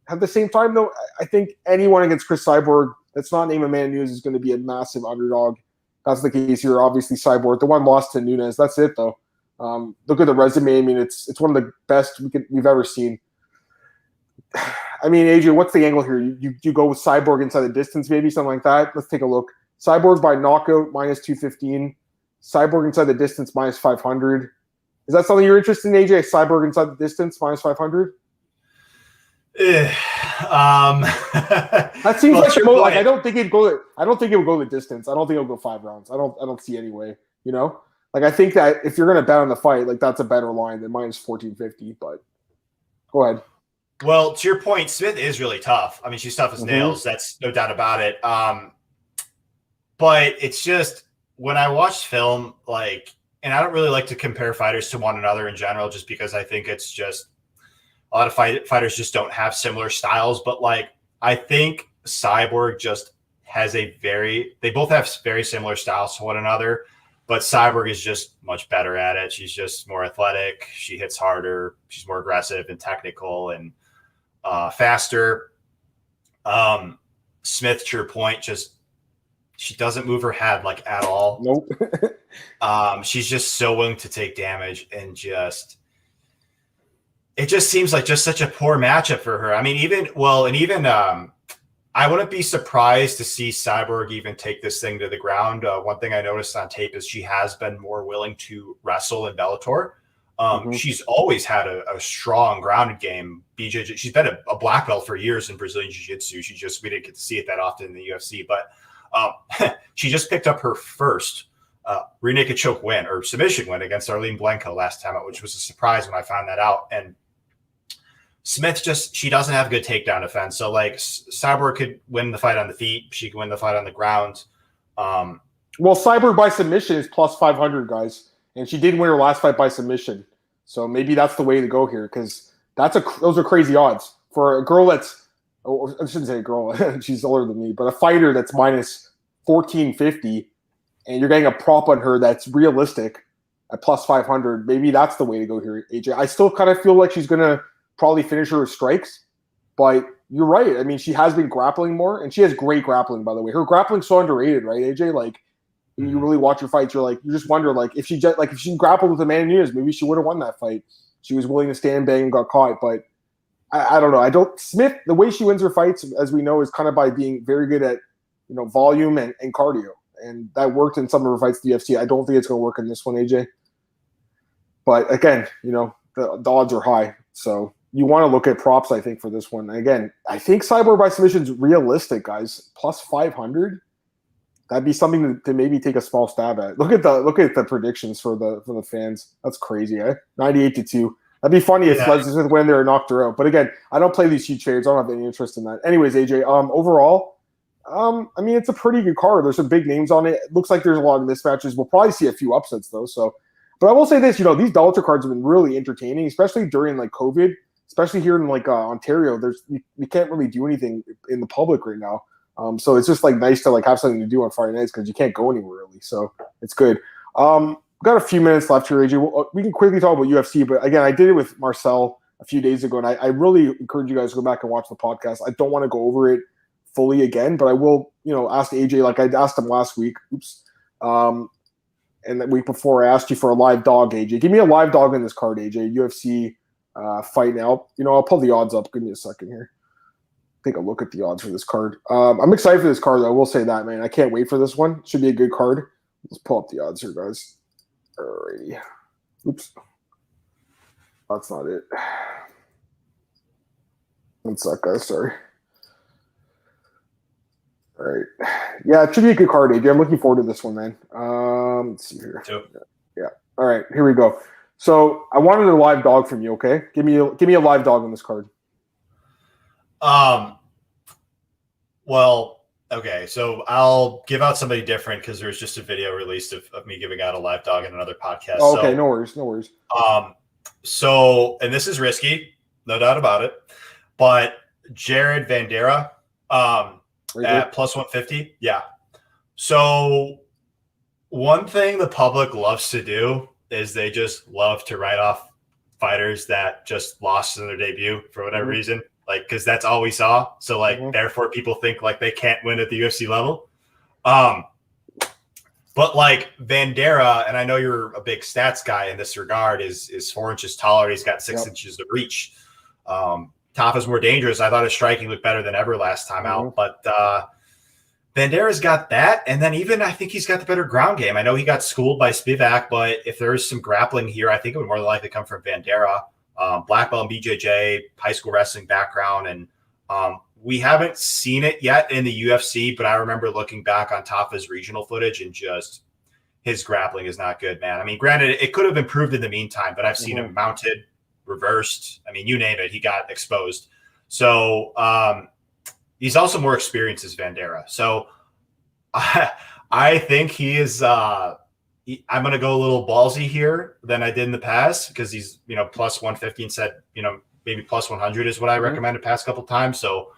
Speaker 1: at the same time, though, I think anyone against Cris Cyborg that's not named Amanda Nunes is going to be a massive underdog. That's the case here. Obviously, Cyborg, the one lost to Nunes. That's it, though. Look at the resume. I mean, it's one of the best we've ever seen. I mean, AJ, what's the angle here? You go with Cyborg inside the distance, maybe something like that. Let's take a look. Cyborg by knockout -215. Cyborg inside the distance -500. Is that something you're interested in, AJ? Cyborg inside the distance -500. That seems like the most. Like, I don't think it would go the distance. I don't think it'll go 5 rounds. I don't see any way. You know, like I think that if you're gonna bet on the fight, like that's a better line than -1450. But go ahead.
Speaker 2: Well, to your point, Smith is really tough. I mean, she's tough as nails. That's no doubt about it. But it's just when I watch film, like, and I don't really like to compare fighters to one another in general, just because I think it's just a lot of fighters just don't have similar styles. But like, I think Cyborg just has they both have very similar styles to one another, but Cyborg is just much better at it. She's just more athletic. She hits harder. She's more aggressive and technical and faster. Smith, to your point, just she doesn't move her head like at all.
Speaker 1: Nope.
Speaker 2: She's just so willing to take damage and it just seems like just such a poor matchup for her. I mean, even I wouldn't be surprised to see Cyborg even take this thing to the ground. One thing I noticed on tape is she has been more willing to wrestle in Bellator. She's always had a strong grounded game. BJJ, she's been a black belt for years in Brazilian Jiu-Jitsu. We didn't get to see it that often in the UFC, but she just picked up her first rear naked choke win or submission win against Arlene Blanco last time out, which was a surprise when I found that out. And Smith she doesn't have good takedown defense. So like Cyborg could win the fight on the feet. She could win the fight on the ground.
Speaker 1: Well, Cyborg by submission is +500, guys. And she did win her last fight by submission. So maybe that's the way to go here, because those are crazy odds for a girl that's, I shouldn't say a girl, she's older than me, but a fighter that's -1450, and you're getting a prop on her that's realistic at +500. Maybe that's the way to go here, AJ. I still kind of feel like she's going to probably finish her with strikes, but you're right. I mean, she has been grappling more, and she has great grappling, by the way. Her grappling's so underrated, right, AJ? Like, when you really watch her fights, you just wonder, like, if she grappled with Amanda Nunes, maybe she would have won that fight. She was willing to stand, bang, and got caught. But I don't know. Smith, the way she wins her fights, as we know, is kind of by being very good at, volume and cardio. And that worked in some of her fights at the UFC. I don't think it's going to work in this one, AJ. But again, the odds are high. So you want to look at props, I think, for this one. And again, I think Cyborg by submission is realistic, guys. +500. That'd be something to maybe take a small stab at. Look at the predictions for the fans. That's crazy, eh? 98-2. That'd be funny if Leslie Smith went in there and knocked her out. But again, I don't play these huge trades. I don't have any interest in that. Anyways, AJ, overall, I mean, it's a pretty good card. There's some big names on it. It looks like there's a lot of mismatches. We'll probably see a few upsets though. So, but I will say this, these Bellator cards have been really entertaining, especially during like COVID, especially here in like Ontario. We can't really do anything in the public right now. So it's just like nice to like have something to do on Friday nights because you can't go anywhere really. So it's good. We've got a few minutes left here, AJ. We can quickly talk about UFC, but again, I did it with Marcel a few days ago, and I really encourage you guys to go back and watch the podcast. I don't want to go over it fully again, but I will, ask AJ like I asked him last week. And the week before, I asked you for a live dog, AJ. Give me a live dog in this card, AJ. UFC fight now. I'll pull the odds up. Give me a second here. Take a look at the odds for this card. I'm excited for this card, though. I will say that, man. I can't wait for this one. Should be a good card. Let's pull up the odds here, guys. Alrighty. Oops. That's not it. One sec, guys. Sorry. All right. Yeah, it should be a good card, AJ. I'm looking forward to this one, man. Let's see here. Yeah. All right. Here we go. So I wanted a live dog from you. Okay. Give me a live dog on this card.
Speaker 2: Well, okay, so I'll give out somebody different because there's just a video released of me giving out a live dog in another podcast.
Speaker 1: Oh, okay, no worries.
Speaker 2: So, and this is risky, no doubt about it, but Jared Vandera at +150. Yeah. So one thing the public loves to do is they just love to write off fighters that just lost in their debut for whatever reason. like because that's all we saw. So like therefore people think like they can't win at the UFC level. But like Vandera, and I know you're a big stats guy in this regard, is 4 inches taller. He's got 6 inches of reach. Tafa's more dangerous. I thought his striking looked better than ever last time out, but Vandera's got that, and then even I think he's got the better ground game. I know he got schooled by Spivak, but if there is some grappling here, I think it would more than likely come from Vandera. Black belt and BJJ, high school wrestling background, and we haven't seen it yet in the UFC, but I remember looking back on Tafa's regional footage and just his grappling is not good, man. I mean, granted, it could have improved in the meantime, but I've seen him mounted, reversed. I mean, you name it, he got exposed. So he's also more experienced as Vandera. So I think he is I'm going to go a little ballsy here than I did in the past because he's, plus 150 and said, maybe plus 100 is what I recommend the past couple times. So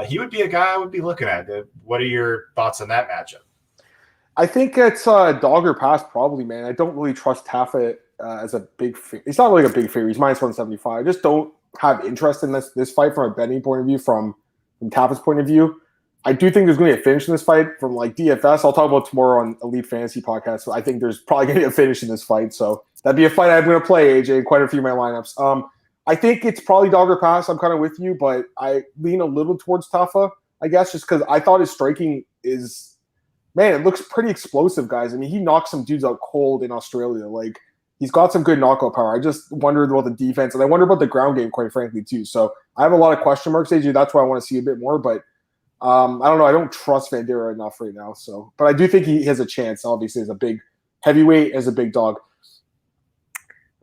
Speaker 2: he would be a guy I would be looking at. What are your thoughts on that matchup?
Speaker 1: I think it's dog or pass probably, man. I don't really trust Tafa as a big favorite. He's not really a big favorite. He's minus 175. I just don't have interest in this fight from a betting point of view, from Tafa's point of view. I do think there's going to be a finish in this fight from like DFS. I'll talk about tomorrow on Elite Fantasy Podcast. So I think there's probably going to be a finish in this fight. So that'd be a fight I'm going to play, AJ, in quite a few of my lineups. I think it's probably dog or pass. I'm kind of with you, but I lean a little towards Tafa, I guess, just because I thought his striking is, man, it looks pretty explosive, guys. I mean, he knocked some dudes out cold in Australia. Like, he's got some good knockout power. I just wondered about the defense, and I wonder about the ground game, quite frankly, too. So I have a lot of question marks, AJ. That's why I want to see a bit more, but I don't know. I don't trust Vandera enough right now. So, but I do think he has a chance, obviously, as a big heavyweight, as a big dog.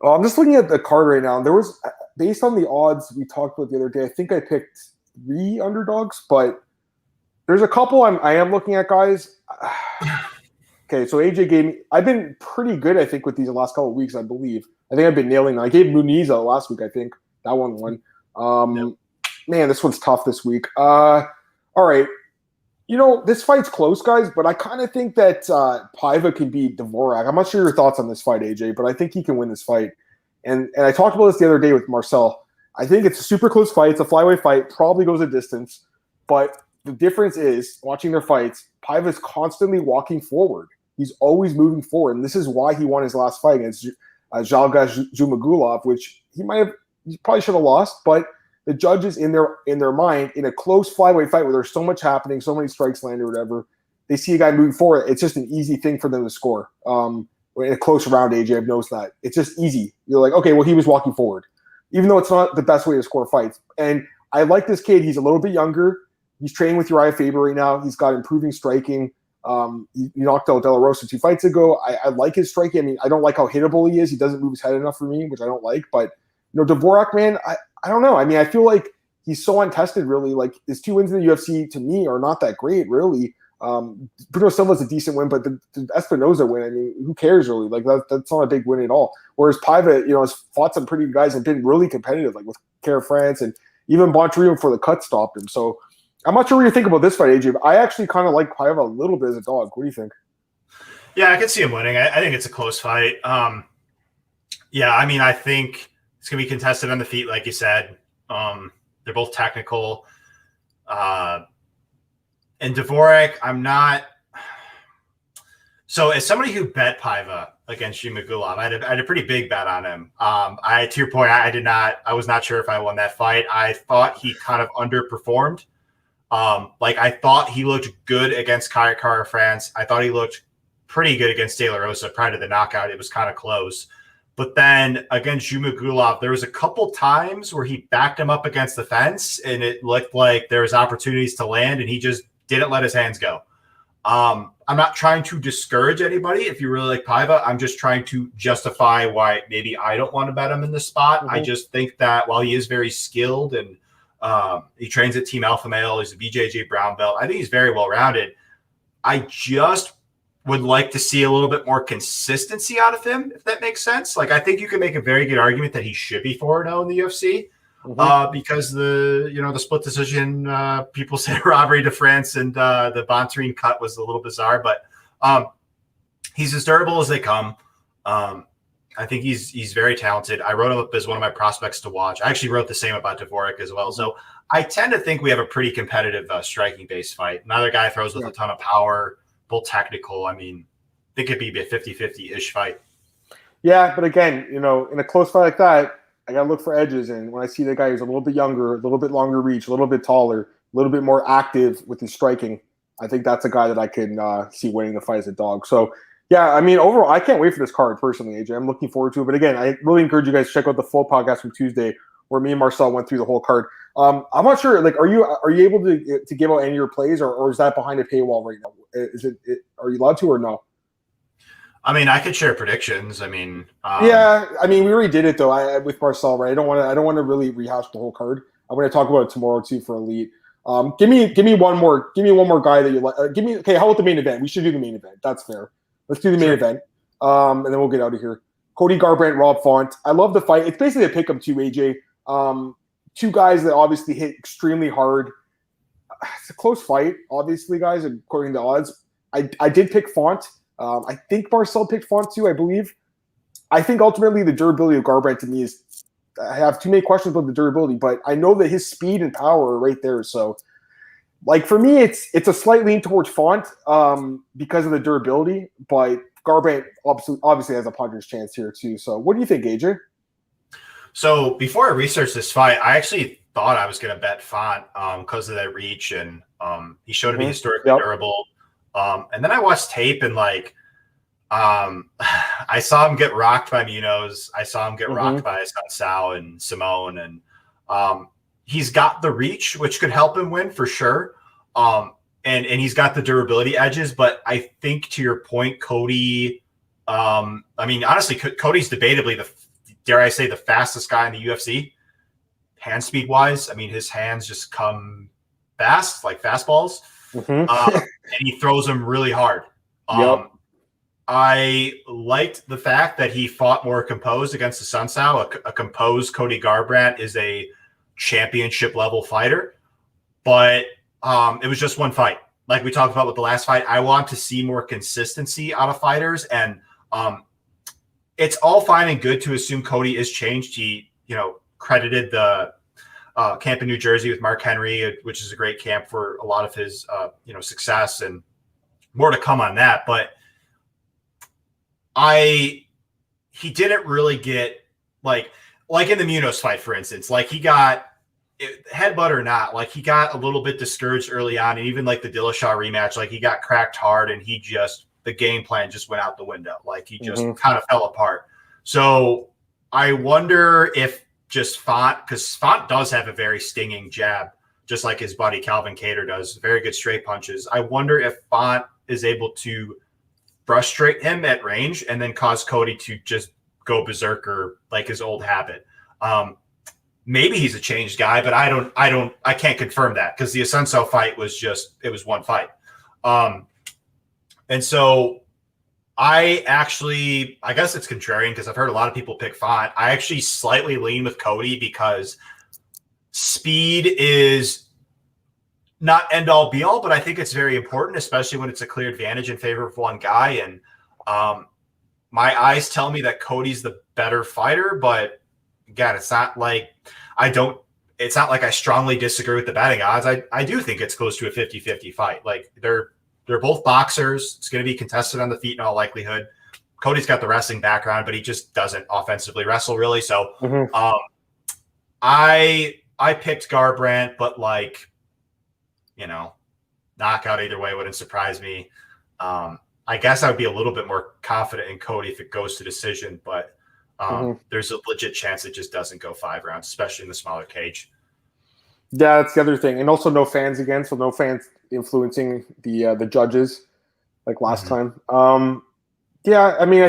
Speaker 1: I'm just looking at the card right now. There was, based on the odds we talked about the other day, I think I picked 3 underdogs, but there's a couple I am looking at, guys. Okay, so AJ gave me – I've been pretty good, I think, with these the last couple of weeks, I believe. I think I've been nailing them. I gave Muniza last week, I think. That one won. Man, this one's tough this week. All right. This fight's close, guys, but I kind of think that Paiva can beat Dvorak. I'm not sure your thoughts on this fight, AJ, but I think he can win this fight. And I talked about this the other day with Marcel. I think it's a super close fight. It's a flyweight fight. Probably goes a distance. But the difference is, watching their fights, Paiva's constantly walking forward. He's always moving forward. And this is why he won his last fight against Jalga Zhumagulov, which he probably should have lost, but the judges in their mind, in a close flyweight fight where there's so much happening, so many strikes landed or whatever, they see a guy moving forward. It's just an easy thing for them to score. In a close round, AJ, I've noticed that. It's just easy. You're like, okay, well, he was walking forward, even though it's not the best way to score fights. And I like this kid. He's a little bit younger. He's training with Uriah Faber right now. He's got improving striking. He knocked out De La Rosa 2 fights ago. I like his striking. I mean, I don't like how hittable he is. He doesn't move his head enough for me, which I don't like. But, Dvorak, man, I don't know. I mean, I feel like he's so untested, really. Like, his 2 wins in the UFC, to me, are not that great, really. Bruno Silva's a decent win, but the Espinoza win, I mean, who cares, really? Like, that's not a big win at all. Whereas Paiva, has fought some pretty good guys and been really competitive, like with Care France, and even Bontorio before the cut stopped him. So I'm not sure what you think about this fight, AJ, but I actually kind of like Paiva a little bit as a dog. What do you think?
Speaker 2: Yeah, I can see him winning. I think it's a close fight. Yeah, I mean, I think it's going to be contested on the feet, like you said. They're both technical. And Dvorak, I'm not. So as somebody who bet Paiva against Zhumagulov, I had a pretty big bet on him. To your point, I was not sure if I won that fight. I thought he kind of underperformed. I thought he looked good against Cara France. I thought he looked pretty good against De La Rosa prior to the knockout. It was kind of close. But then against Zhumagulov, there was a couple times where he backed him up against the fence, and it looked like there was opportunities to land, and he just didn't let his hands go. I'm not trying to discourage anybody. If you really like Paiva, I'm just trying to justify why maybe I don't want to bet him in this spot. Mm-hmm. I just think that while he is very skilled and he trains at Team Alpha Male, he's a BJJ brown belt, I think he's very well-rounded. I just would like to see a little bit more consistency out of him, if that makes sense. Like, I think you can make a very good argument that he should be 4-0 in the UFC. Mm-hmm. Because the split decision, people say robbery to France and the Bontorin cut was a little bizarre, but he's as durable as they come. I think he's very talented. I wrote him up as one of my prospects to watch. I actually wrote the same about Dvorak as well. So I tend to think we have a pretty competitive striking-based fight. Another guy throws with a ton of power, both technical. I mean, I think it'd be a 50-50-ish fight.
Speaker 1: Yeah, but again, in a close fight like that, I got to look for edges. And when I see the guy who's a little bit younger, a little bit longer reach, a little bit taller, a little bit more active with his striking, I think that's a guy that I can see winning the fight as a dog. So, yeah, I mean, overall, I can't wait for this card personally, AJ. I'm looking forward to it. But again, I really encourage you guys to check out the full podcast from Tuesday where me and Marcel went through the whole card. I'm not sure, like, are you able to give out any of your plays or is that behind a paywall right now? Are you allowed to or no?
Speaker 2: I mean, I could share predictions. I mean,
Speaker 1: yeah, I mean, we already did it though. With Marcel, right? I don't want to really rehash the whole card. I'm going to talk about it tomorrow too for Elite. Give me one more guy that you like. Okay, how about the main event? We should do the main event. That's fair. Let's do the main event, and then we'll get out of here. Cody Garbrandt, Rob Font. I love the fight. It's basically a pick-up too, AJ. Two guys that obviously hit extremely hard. It's a close fight, obviously, guys, according to odds. I did pick Font. I think Marcel picked Font too, I believe. I think ultimately the durability of Garbrandt to me is – I have too many questions about the durability, but I know that his speed and power are right there. So, like, for me, it's a slight lean towards Font because of the durability, but Garbrandt obviously has a puncher's chance here too. So what do you think, AJ?
Speaker 2: So before I researched this fight, I actually thought I was going to bet Font because of that reach, and he showed to be historically durable. And then I watched tape and I saw him get rocked by Munoz. I saw him get rocked by Sao and Simone, and he's got the reach, which could help him win for sure. And he's got the durability edges, but I think to your point, Cody, I mean, honestly, Cody's debatably dare I say, the fastest guy in the UFC, hand speed wise. I mean, his hands just come fast, like fastballs. And he throws them really hard. I liked the fact that he fought more composed against the Sun Sao. A composed Cody Garbrandt is a championship level fighter, but it was just one fight. Like we talked about with the last fight, I want to see more consistency out of fighters, and it's all fine and good to assume Cody is changed. He, credited the camp in New Jersey with Mark Henry, which is a great camp for a lot of his, success, and more to come on that. But he didn't really get like in the Munoz fight, for instance, like he got headbutt or not, like he got a little bit discouraged early on, and even like the Dillashaw rematch, like he got cracked hard, and the game plan just went out the window. Like he just kind of fell apart. So I wonder if just Font, because Font does have a very stinging jab, just like his buddy Calvin Kattar does, very good straight punches. I wonder if Font is able to frustrate him at range and then cause Cody to just go berserker like his old habit. Maybe he's a changed guy, but I can't confirm that because the Assunção fight was it was one fight. And so I guess it's contrarian because I've heard a lot of people pick Font. I actually slightly lean with Cody because speed is not end all be all, but I think it's very important, especially when it's a clear advantage in favor of one guy. And my eyes tell me that Cody's the better fighter, but again, it's not like I strongly disagree with the betting odds. I do think it's close to a 50-50 fight. Like they're both boxers. It's going to be contested on the feet in all likelihood. Cody's got the wrestling background, but he just doesn't offensively wrestle really. So I picked Garbrandt, but knockout either way wouldn't surprise me. I guess I would be a little bit more confident in Cody if it goes to decision, but there's a legit chance it just doesn't go 5 rounds, especially in the smaller cage.
Speaker 1: Yeah, that's the other thing. And also no fans again, so no fans influencing the judges like last time. Yeah, I mean,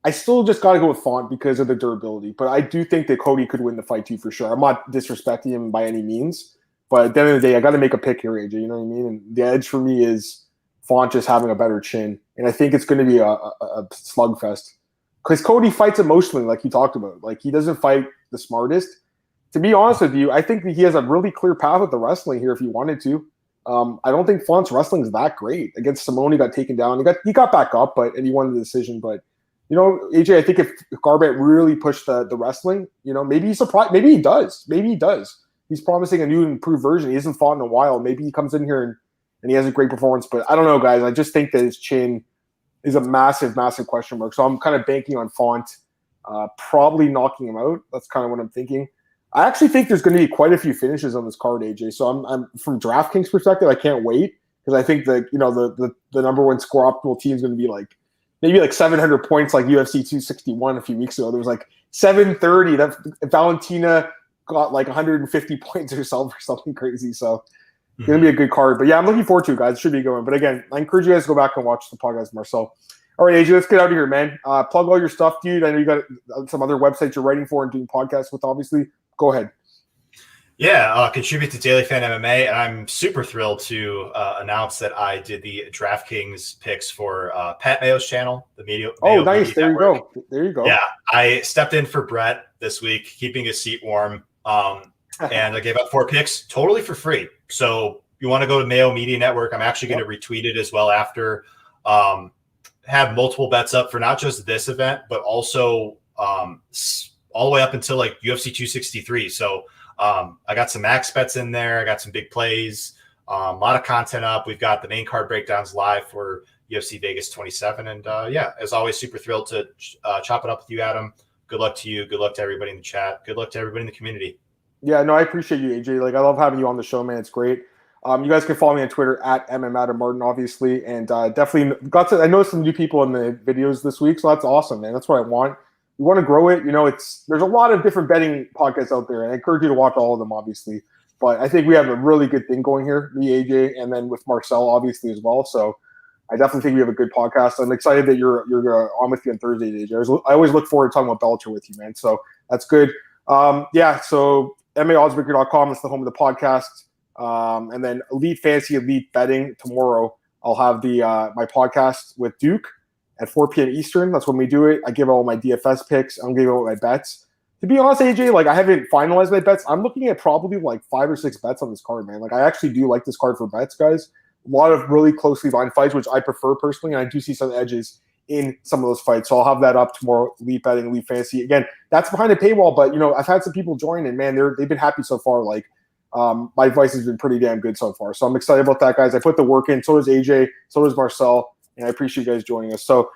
Speaker 1: I still just got to go with Font because of the durability, but I do think that Cody could win the fight too for sure. I'm not disrespecting him by any means, but at the end of the day, I got to make a pick here, AJ. You know what I mean? And the edge for me is Font just having a better chin, and I think it's going to be a slugfest because Cody fights emotionally, like you talked about. Like he doesn't fight the smartest. To be honest with you, I think that he has a really clear path with the wrestling here if he wanted to. I don't think Font's wrestling is that great. Against Simone, he got taken down. He got back up, and he won the decision. But AJ, I think if Garbrandt really pushed the wrestling, maybe he's surprised. Maybe he does. He's promising a new improved version. He hasn't fought in a while. Maybe he comes in here and he has a great performance. But I don't know, guys. I just think that his chin is a massive, massive question mark. So I'm kind of banking on Font probably knocking him out. That's kind of what I'm thinking. I actually think there's going to be quite a few finishes on this card, AJ. So I'm from DraftKings perspective, I can't wait because I think that the number one score optimal team is going to be maybe 700 points like UFC 261 a few weeks ago. There was 730 that Valentina got 150 points herself or something crazy. So it's going to be a good card. But yeah, I'm looking forward to it, guys. It should be going. But again, I encourage you guys to go back and watch the podcast, Marcel. All right, AJ, let's get out of here, man. Plug all your stuff, dude. I know you got some other websites you're writing for and doing podcasts with, obviously. Go ahead.
Speaker 2: Yeah, contribute to Daily Fan MMA, and I'm super thrilled to announce that I did the DraftKings picks for Pat Mayo's channel, the media.
Speaker 1: Oh, nice. There you go.
Speaker 2: Yeah, I stepped in for Brett this week, keeping his seat warm, and I gave out 4 picks totally for free. So you want to go to Mayo Media Network. I'm actually going to retweet it as well after. Have multiple bets up for not just this event, but also all the way up until UFC 263. So I got some max bets in there. I got some big plays, a lot of content up. We've got the main card breakdowns live for UFC Vegas 27. And yeah, as always, super thrilled to chop it up with you, Adam. Good luck to you. Good luck to everybody in the chat. Good luck to everybody in the community.
Speaker 1: Yeah, no, I appreciate you, AJ. I love having you on the show, man. It's great. You guys can follow me on Twitter at MMAdamMartin, obviously. And definitely I noticed some new people in the videos this week. So that's awesome, man. That's what I want. We want to grow it. There's a lot of different betting podcasts out there, and I encourage you to watch all of them, obviously. But I think we have a really good thing going here, me, AJ, and then with Marcel, obviously, as well. So I definitely think we have a good podcast. I'm excited that you're on with you on Thursday, AJ. I always look forward to talking about Bellator with you, man. So that's good. Yeah, so MMAOddsbreaker.com is the home of the podcast. And then Elite Fantasy, Elite Betting tomorrow. I'll have my podcast with Duke at 4 p.m. Eastern. That's when we do it. I give all my DFS picks. I'm giving out my bets. To be honest, AJ, I haven't finalized my bets. I'm looking at probably 5 or 6 bets on this card, man. I actually do like this card for bets, guys. A lot of really closely lined fights, which I prefer personally, and I do see some edges in some of those fights. So I'll have that up tomorrow. Elite Betting, Elite Fantasy. Again, that's behind a paywall, but I've had some people join, and man, they've been happy so far. My advice has been pretty damn good so far. So I'm excited about that, guys. I put the work in. So does AJ. So does Marcel. And I appreciate you guys joining us. So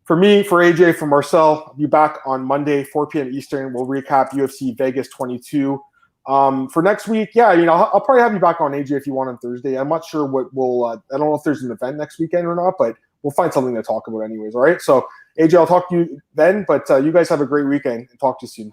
Speaker 1: for me, for AJ, for Marcel, I'll be back on Monday, 4 p.m. Eastern. We'll recap UFC Vegas 22. For next week, yeah, I'll probably have you back on, AJ, if you want on Thursday. I'm not sure what we'll I don't know if there's an event next weekend or not, but we'll find something to talk about anyways, all right? So, AJ, I'll talk to you then, but you guys have a great weekend and talk to you soon.